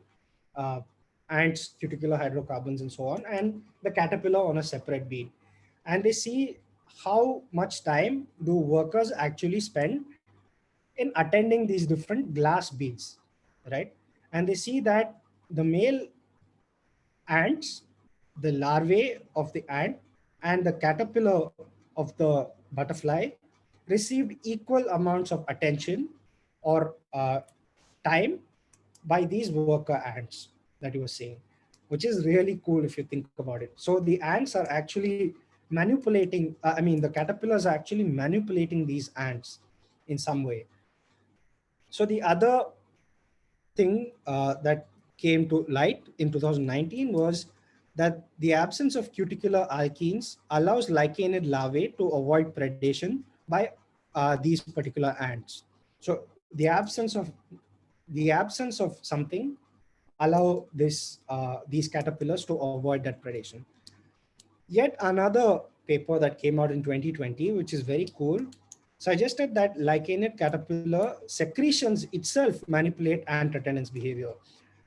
uh, ants, cuticular hydrocarbons, and so on, and the caterpillar on a separate bead. And they see how much time do workers actually spend in attending these different glass beads, right? And they see that the male ants, the larvae of the ant, and the caterpillar of the butterfly received equal amounts of attention or time by these worker ants that you were saying, which is really cool if you think about it. So the ants are actually manipulating, the caterpillars are actually manipulating these ants in some way. So the other thing that came to light in 2019 was that the absence of cuticular alkenes allows lichenid larvae to avoid predation by these particular ants. So the absence of something allow these caterpillars to avoid that predation. Yet another paper that came out in 2020, which is very cool, suggested that lichenid caterpillar secretions itself manipulate ant attendance behavior.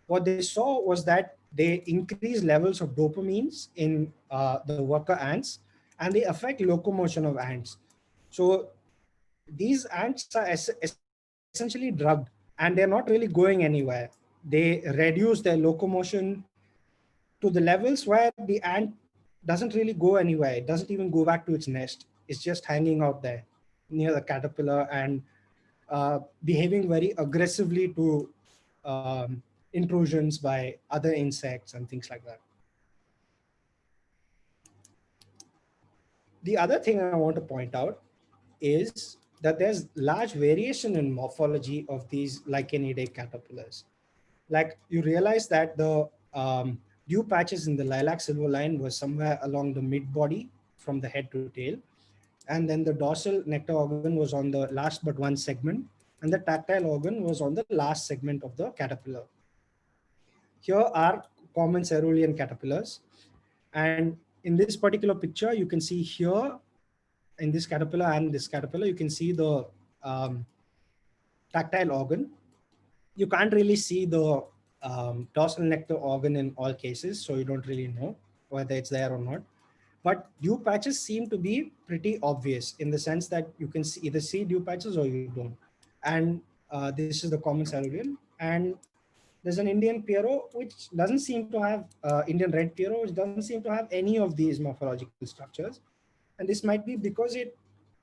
What they saw was that they increase levels of dopamines in the worker ants, and they affect locomotion of ants. So these ants are essentially drugged, and they're not really going anywhere. They reduce their locomotion to the levels where the ant doesn't really go anywhere. It doesn't even go back to its nest. It's just hanging out there near the caterpillar and behaving very aggressively to intrusions by other insects and things like that. The other thing I want to point out is that there's large variation in morphology of these lichenidae caterpillars. Like, you realize that the dew patches in the lilac silverline was somewhere along the mid body from the head to tail. And then the dorsal nectar organ was on the last but one segment, and the tactile organ was on the last segment of the caterpillar. Here are common cerulean caterpillars. And in this particular picture, you can see here in this caterpillar and this caterpillar, you can see the tactile organ. You can't really see the dorsal nectar organ in all cases, so you don't really know whether it's there or not. But dew patches seem to be pretty obvious in the sense that you can either see dew patches or you don't. And this is the common cerulean. And there's an Indian Pierrot, which doesn't seem to have, Indian red Pierrot, which doesn't seem to have any of these morphological structures. And this might be because it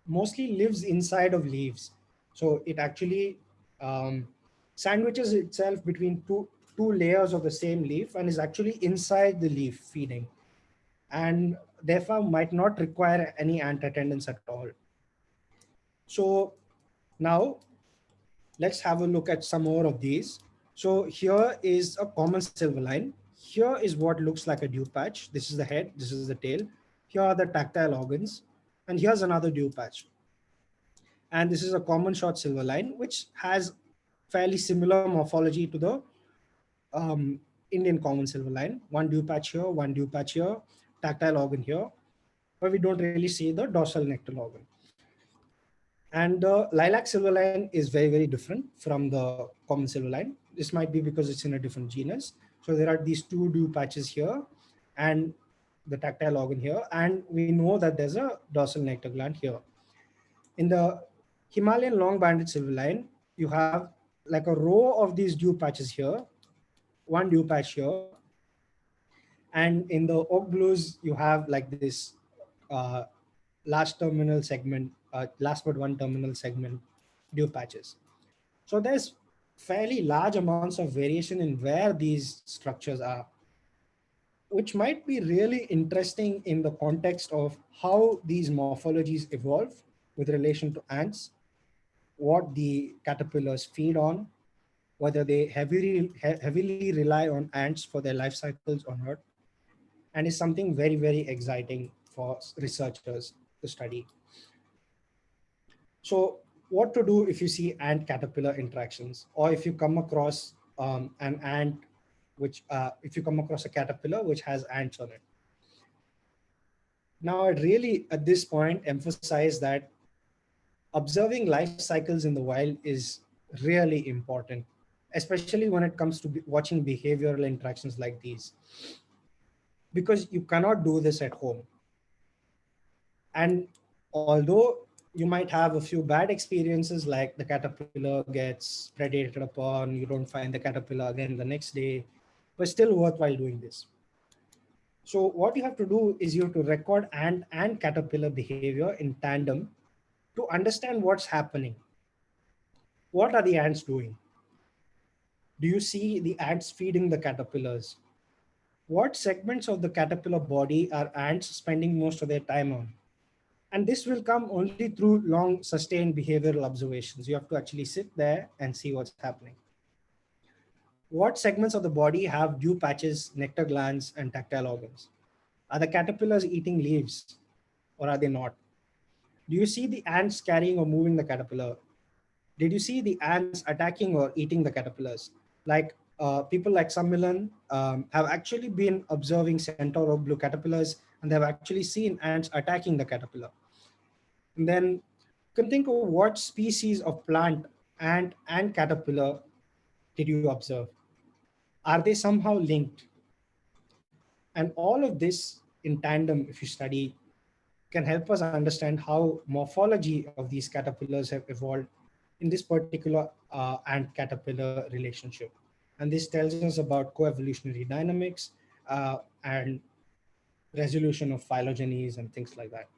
mostly lives inside of leaves. So it actually sandwiches itself between two layers of the same leaf and is actually inside the leaf feeding, and therefore might not require any ant attendance at all. So now let's have a look at some more of these. So here is a common silverline. Here is what looks like a dew patch. This is the head, this is the tail. Here are the tactile organs, and here's another dew patch. And this is a common short silverline, which has fairly similar morphology to the Indian common silverline. One dew patch here, one dew patch here, tactile organ here, but we don't really see the dorsal nectar organ. And the lilac silverline is very, very different from the common silverline. This might be because it's in a different genus. So there are these two dew patches here, and the tactile organ here, and we know that there's a dorsal nectar gland here. In the Himalayan long-banded silverline, you have like a row of these dew patches here, one dew patch here, and in the oak blues, you have like this uh, last terminal segment, last but one terminal segment dew patches. So there's fairly large amounts of variation in where these structures are, which might be really interesting in the context of how these morphologies evolve with relation to ants, what the caterpillars feed on, whether they heavily rely on ants for their life cycles or not, and is something very, very exciting for researchers to study. So what to do if you see ant caterpillar interactions, or if you come across an ant, if you come across a caterpillar which has ants on it. Now, I'd really, at this point, emphasize that observing life cycles in the wild is really important, especially when it comes to watching behavioral interactions like these, because you cannot do this at home. And although you might have a few bad experiences, like the caterpillar gets predated upon, you don't find the caterpillar again the next day, but still worthwhile doing this. So what you have to do is you have to record ant and caterpillar behavior in tandem to understand what's happening. What are the ants doing? Do you see the ants feeding the caterpillars? What segments of the caterpillar body are ants spending most of their time on? And this will come only through long sustained behavioral observations. You have to actually sit there and see what's happening. What segments of the body have dew patches, nectar glands, and tactile organs? Are the caterpillars eating leaves or are they not? Do you see the ants carrying or moving the caterpillar? Did you see the ants attacking or eating the caterpillars? Like people like Sammilan have actually been observing centaur or blue caterpillars, and they've actually seen ants attacking the caterpillar. And then you can think of what species of plant, ant and caterpillar did you observe? Are they somehow linked? And all of this in tandem, if you study, can help us understand how morphology of these caterpillars have evolved in this particular ant caterpillar relationship. And this tells us about coevolutionary dynamics and resolution of phylogenies and things like that.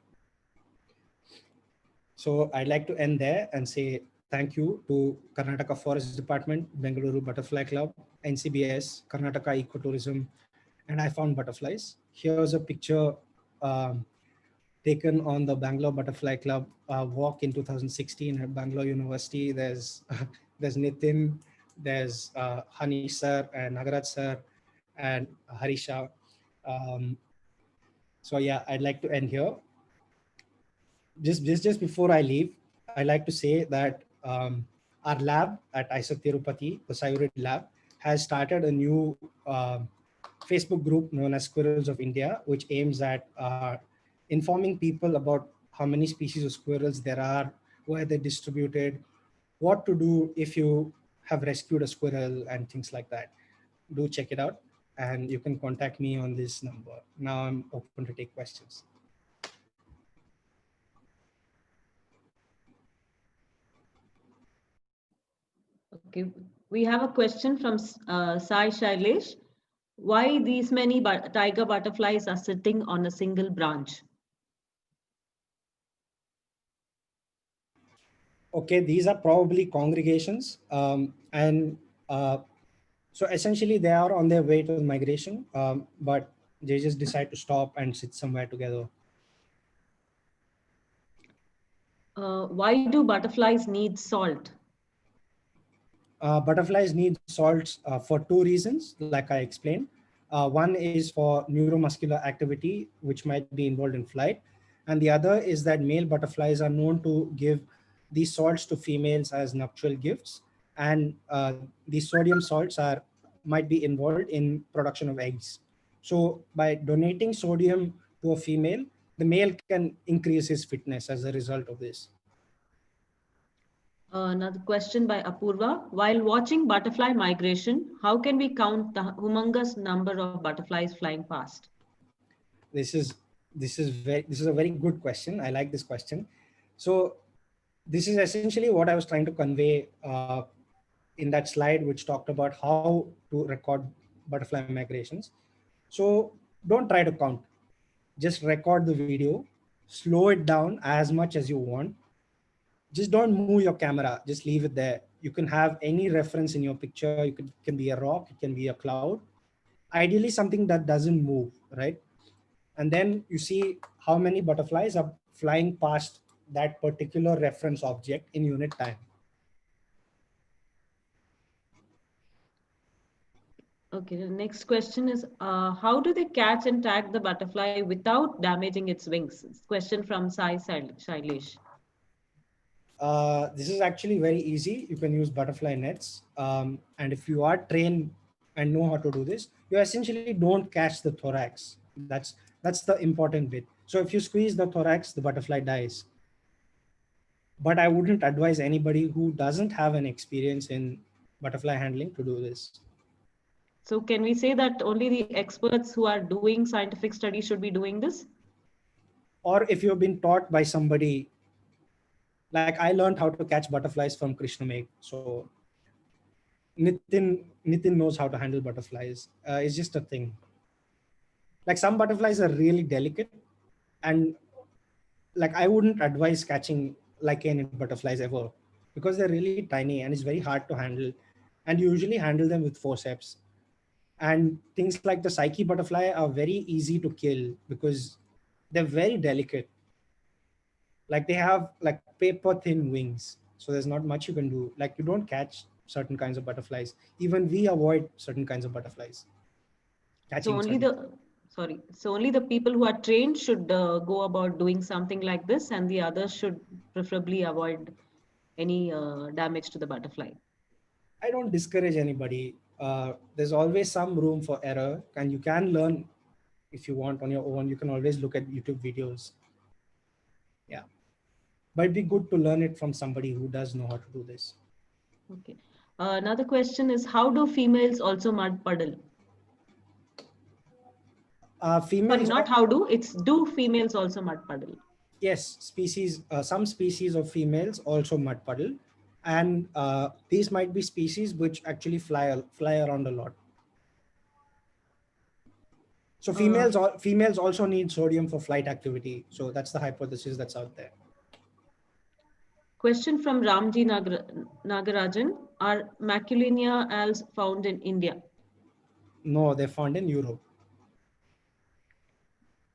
So I'd like to end there and say thank you to Karnataka Forest Department, Bengaluru Butterfly Club, NCBS, Karnataka Ecotourism, and I Found Butterflies. Here's a picture taken on the Bangalore Butterfly Club walk in 2016 at Bangalore University. There's Nitin, there's Hanish sir and Nagaraj sir and Harisha. So yeah, I'd like to end here. Just before I leave, I'd like to say that our lab at IISER Tirupati, the Sayurid lab, has started a new Facebook group known as Squirrels of India, which aims at informing people about how many species of squirrels there are, where they're distributed, what to do if you have rescued a squirrel and things like that. Do check it out, and you can contact me on this number. Now I'm open to take questions. Okay, we have a question from Sai Shailesh. Why these many tiger butterflies are sitting on a single branch? Okay, these are probably congregations. So essentially they are on their way to migration, but they just decide to stop and sit somewhere together. Why do butterflies need salt? Butterflies need salts for two reasons, like I explained. One is for neuromuscular activity, which might be involved in flight. And the other is that male butterflies are known to give these salts to females as nuptial gifts. And these sodium salts might be involved in production of eggs. So by donating sodium to a female, the male can increase his fitness as a result of this. Another question by Apurva. While watching butterfly migration, how can we count the humongous number of butterflies flying past? This is this is a very good question. I like this question. So this is essentially what I was trying to convey in that slide, which talked about how to record butterfly migrations. So don't try to count. Just record the video, slow it down as much as you want. Just don't move your camera. Just leave it there. You can have any reference in your picture. Can be a rock. It can be a cloud. Ideally, something that doesn't move, right? And then you see how many butterflies are flying past that particular reference object in unit time. Okay, the next question is, how do they catch and tag the butterfly without damaging its wings? It's question from Sai Shailesh. This is actually very easy. You can use butterfly nets. And if you are trained and know how to do this, you essentially don't catch the thorax. That's the important bit. So if you squeeze the thorax, the butterfly dies. But I wouldn't advise anybody who doesn't have an experience in butterfly handling to do this. So can we say that only the experts who are doing scientific studies should be doing this? Or if you've been taught by somebody, like I learned how to catch butterflies from Krishna Megh. So Nitin knows how to handle butterflies. It's just a thing. Like some butterflies are really delicate, and like I wouldn't advise catching lichen butterflies ever, because they're really tiny and it's very hard to handle, and you usually handle them with forceps. And things like the Psyche butterfly are very easy to kill because they're very delicate. Like they have like paper thin wings, so there's not much you can do. Like you don't catch certain kinds of butterflies. Even we avoid certain kinds of butterflies. So only so only the people who are trained should go about doing something like this, and the others should preferably avoid any damage to the butterfly. I don't discourage anybody. There's always some room for error, and you can learn if you want on your own. You can always look at YouTube videos. Yeah, but it'd be good to learn it from somebody who does know how to do this. Okay. Another question is, how do females also mud puddle? Females. Sorry, not how do, it's do females also mud puddle? Yes, some species of females also mud puddle, and these might be species which actually fly around a lot. So females also need sodium for flight activity. So that's the hypothesis that's out there. Question from Ramji Nagarajan. Are Maculinea owls found in India? No, they're found in Europe.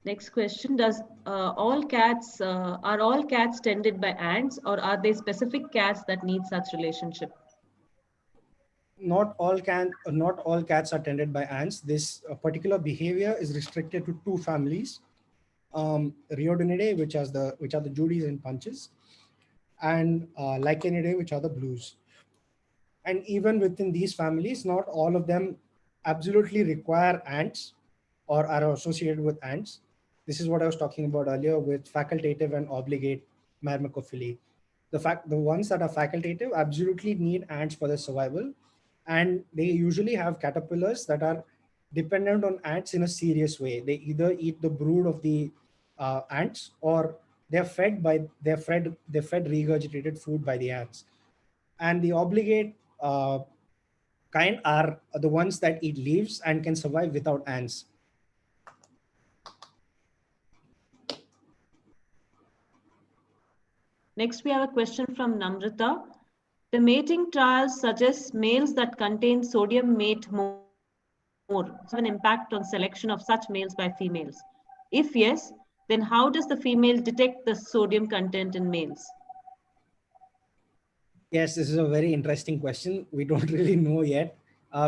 Next question, are all cats tended by ants, or are they specific cats that need such relationship? Not all cats are tended by ants. This particular behavior is restricted to two families, Rhodonidae, which are the Judies and Punches, and Lichenidae, which are the Blues. And even within these families, not all of them absolutely require ants or are associated with ants. This is what I was talking about earlier with facultative and obligate myrmecophily. The ones that are facultative absolutely need ants for their survival, and they usually have caterpillars that are dependent on ants in a serious way. They either eat the brood of the ants, or they're fed regurgitated food by the ants. And the obligate kind are the ones that eat leaves and can survive without ants. Next, we have a question from Namrata. The mating trials suggest males that contain sodium mate more, have an impact on selection of such males by females. If yes, then how does the female detect the sodium content in males? Yes, this is a very interesting question. We don't really know yet.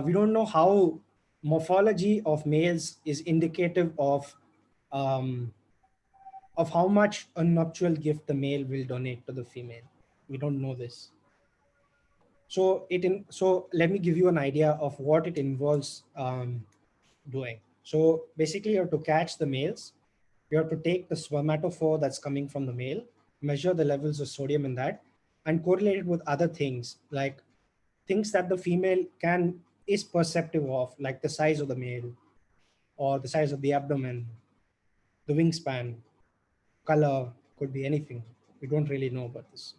We don't know how morphology of males is indicative of how much a nuptial gift the male will donate to the female. We don't know this. So let me give you an idea of what it involves doing. So basically, you have to catch the males. You have to take the spermatophore that's coming from the male, measure the levels of sodium in that, and correlate it with other things, like things that the female is perceptive of, like the size of the male or the size of the abdomen, the wingspan, color, could be anything. We don't really know about this.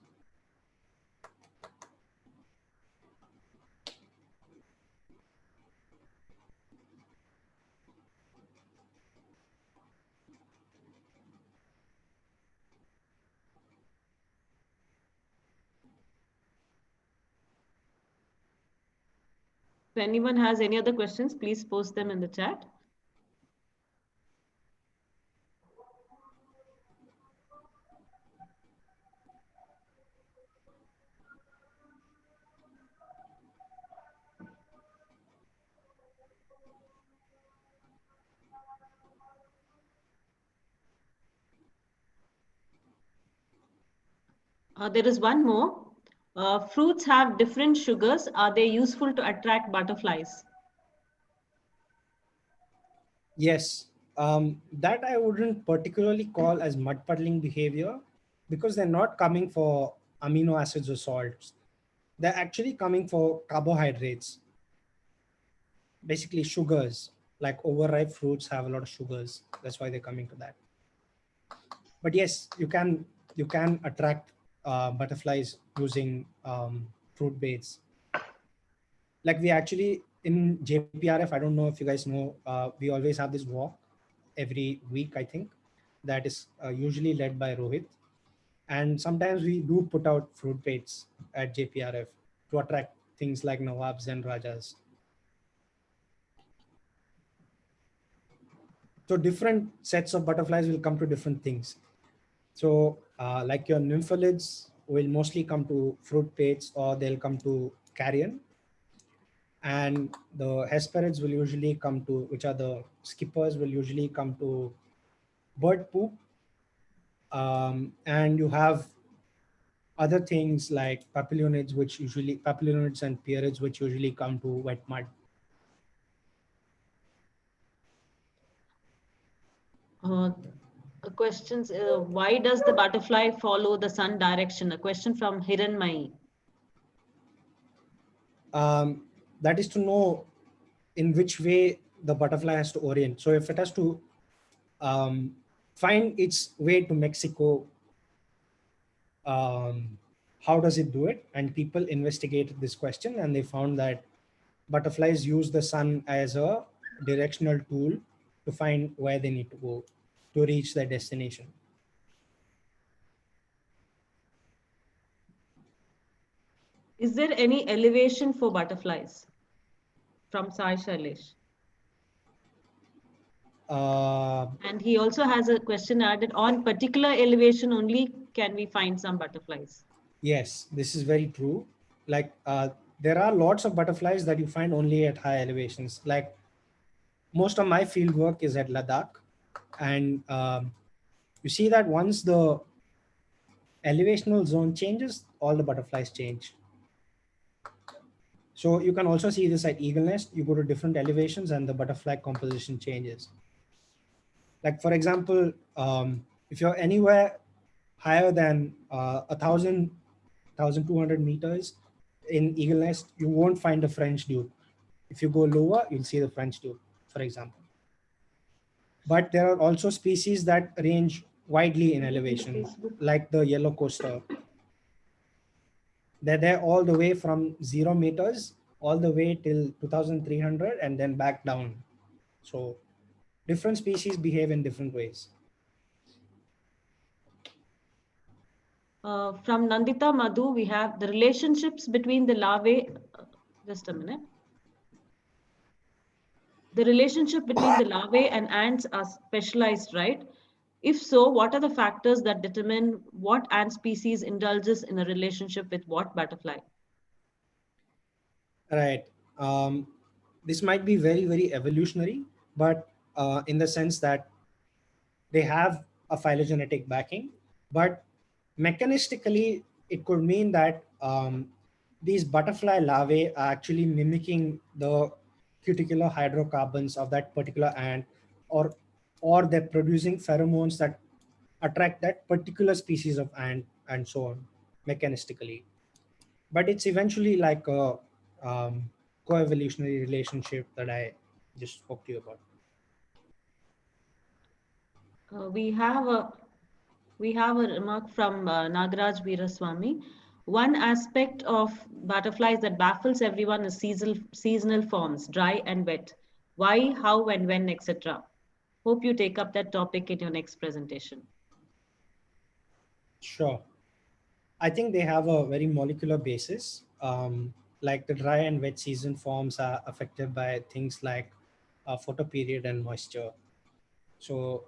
If anyone has any other questions, please post them in the chat. There is one more. Fruits have different sugars. Are they useful to attract butterflies? Yes, that I wouldn't particularly call as mud puddling behavior, because they're not coming for amino acids or salts. They're actually coming for carbohydrates, basically sugars. Like overripe fruits have a lot of sugars. That's why they're coming to that. But yes, you can attract butterflies using fruit baits. Like we actually in JPRF, I don't know if you guys know, we always have this walk every week, I think, that is usually led by Rohit. And sometimes we do put out fruit baits at JPRF to attract things like Nawabs and Rajas. So different sets of butterflies will come to different things. So like your nymphalids will mostly come to fruit baits, or they'll come to carrion. And the hesperids will usually come to, which are the skippers, will usually come to bird poop. And you have other things like papillonids and pierrids, which usually come to wet mud. Questions. Why does the butterfly follow the sun direction? A question from Hiranmai. That is to know in which way the butterfly has to orient. So if it has to um, find its way to Mexico, how does it do it? And people investigated this question, and they found that butterflies use the sun as a directional tool to find where they need to go to reach their destination. Is there any elevation for butterflies? From Sai Shailesh. And he also has a question added, on particular elevation only can we find some butterflies? Yes, this is very true. Like there are lots of butterflies that you find only at high elevations. Like most of my field work is at Ladakh, and you see that once the elevational zone changes, all the butterflies change. So you can also see this at Eagle Nest. You go to different elevations and the butterfly composition changes. Like for example, if you're anywhere higher than 1,200 meters in Eagle Nest, you won't find a French duke. If you go lower, you'll see the French duke, for example. But there are also species that range widely in elevation, like the yellow coaster. They're there all the way from 0 meters all the way till 2,300 and then back down. So different species behave in different ways. From Nandita Madhu, we have the relationships between the larvae. Just a minute. The relationship between the larvae and ants are specialized, right? If so, what are the factors that determine what ant species indulges in a relationship with what butterfly? Right. This might be very, very evolutionary, but in the sense that they have a phylogenetic backing, but mechanistically, it could mean that these butterfly larvae are actually mimicking the cuticular hydrocarbons of that particular ant, or they're producing pheromones that attract that particular species of ant, and so on, mechanistically. But it's eventually like a co-evolutionary relationship that I just spoke to you about. We have a remark from Nagaraj Veeraswamy. One aspect of butterflies that baffles everyone is seasonal forms, dry and wet. Why, how, and when, etc. Hope you take up that topic in your next presentation. Sure. I think they have a very molecular basis. Like the dry and wet season forms are affected by things like photoperiod and moisture. So,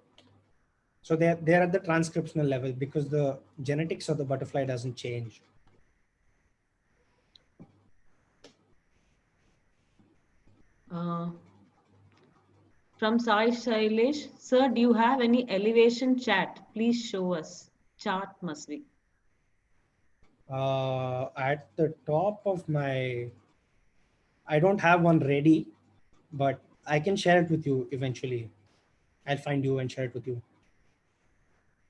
so they're at the transcriptional level because the genetics of the butterfly doesn't change. From Sai Shailesh, sir, do you have any elevation chart? Please show us. Chart must be. At the top of my, I don't have one ready, but I can share it with you eventually. I'll find you and share it with you.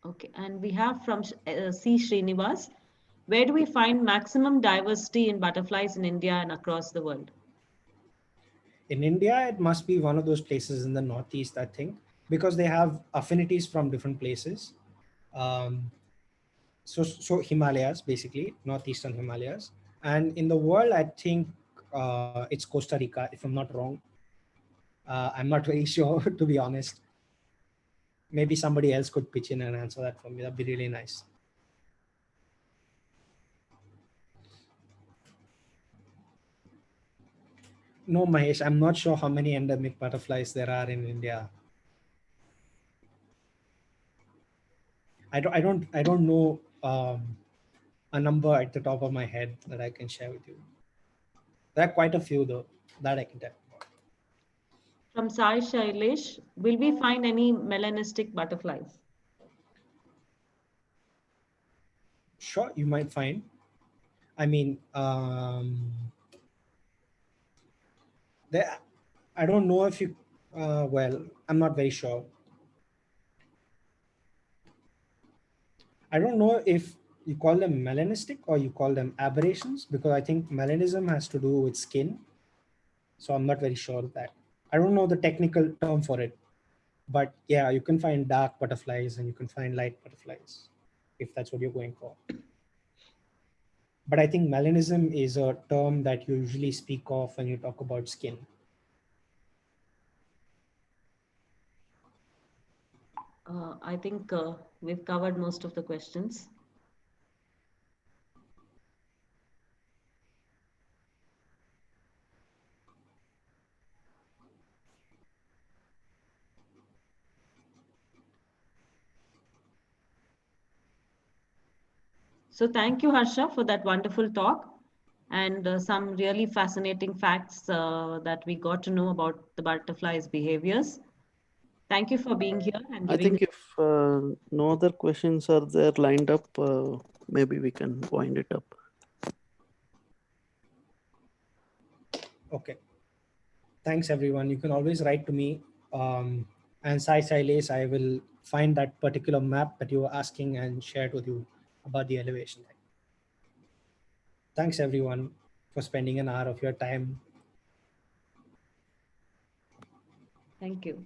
Okay, and we have from C. Srinivas. Where do we find maximum diversity in butterflies in India and across the world? In India, it must be one of those places in the Northeast, I think, because they have affinities from different places. So Himalayas, basically, Northeastern Himalayas. And in the world, I think it's Costa Rica, if I'm not wrong. I'm not very sure, to be honest. Maybe somebody else could pitch in and answer that for me. That'd be really nice. No, Mahesh, I'm not sure how many endemic butterflies there are in India. I don't know a number at the top of my head that I can share with you. There are quite a few though that I can tell. From Sai Shailesh, will we find any melanistic butterflies? Sure, you might find. I mean, there. I don't know if you. Well, I'm not very sure. I don't know if you call them melanistic or you call them aberrations because I think melanism has to do with skin. So I'm not very sure of that. I don't know the technical term for it, but yeah, you can find dark butterflies and you can find light butterflies if that's what you're going for. But I think melanism is a term that you usually speak of when you talk about skin. I think we've covered most of the questions. So thank you, Harsha, for that wonderful talk and some really fascinating facts that we got to know about the butterflies' behaviors. Thank you for being here and I giving. think if no other questions are there lined up, maybe we can wind it up. Okay. Thanks, everyone. You can always write to me. And Sai Silas, I will find that particular map that you were asking and share it with you about the elevation. Thanks, everyone, for spending an hour of your time. Thank you.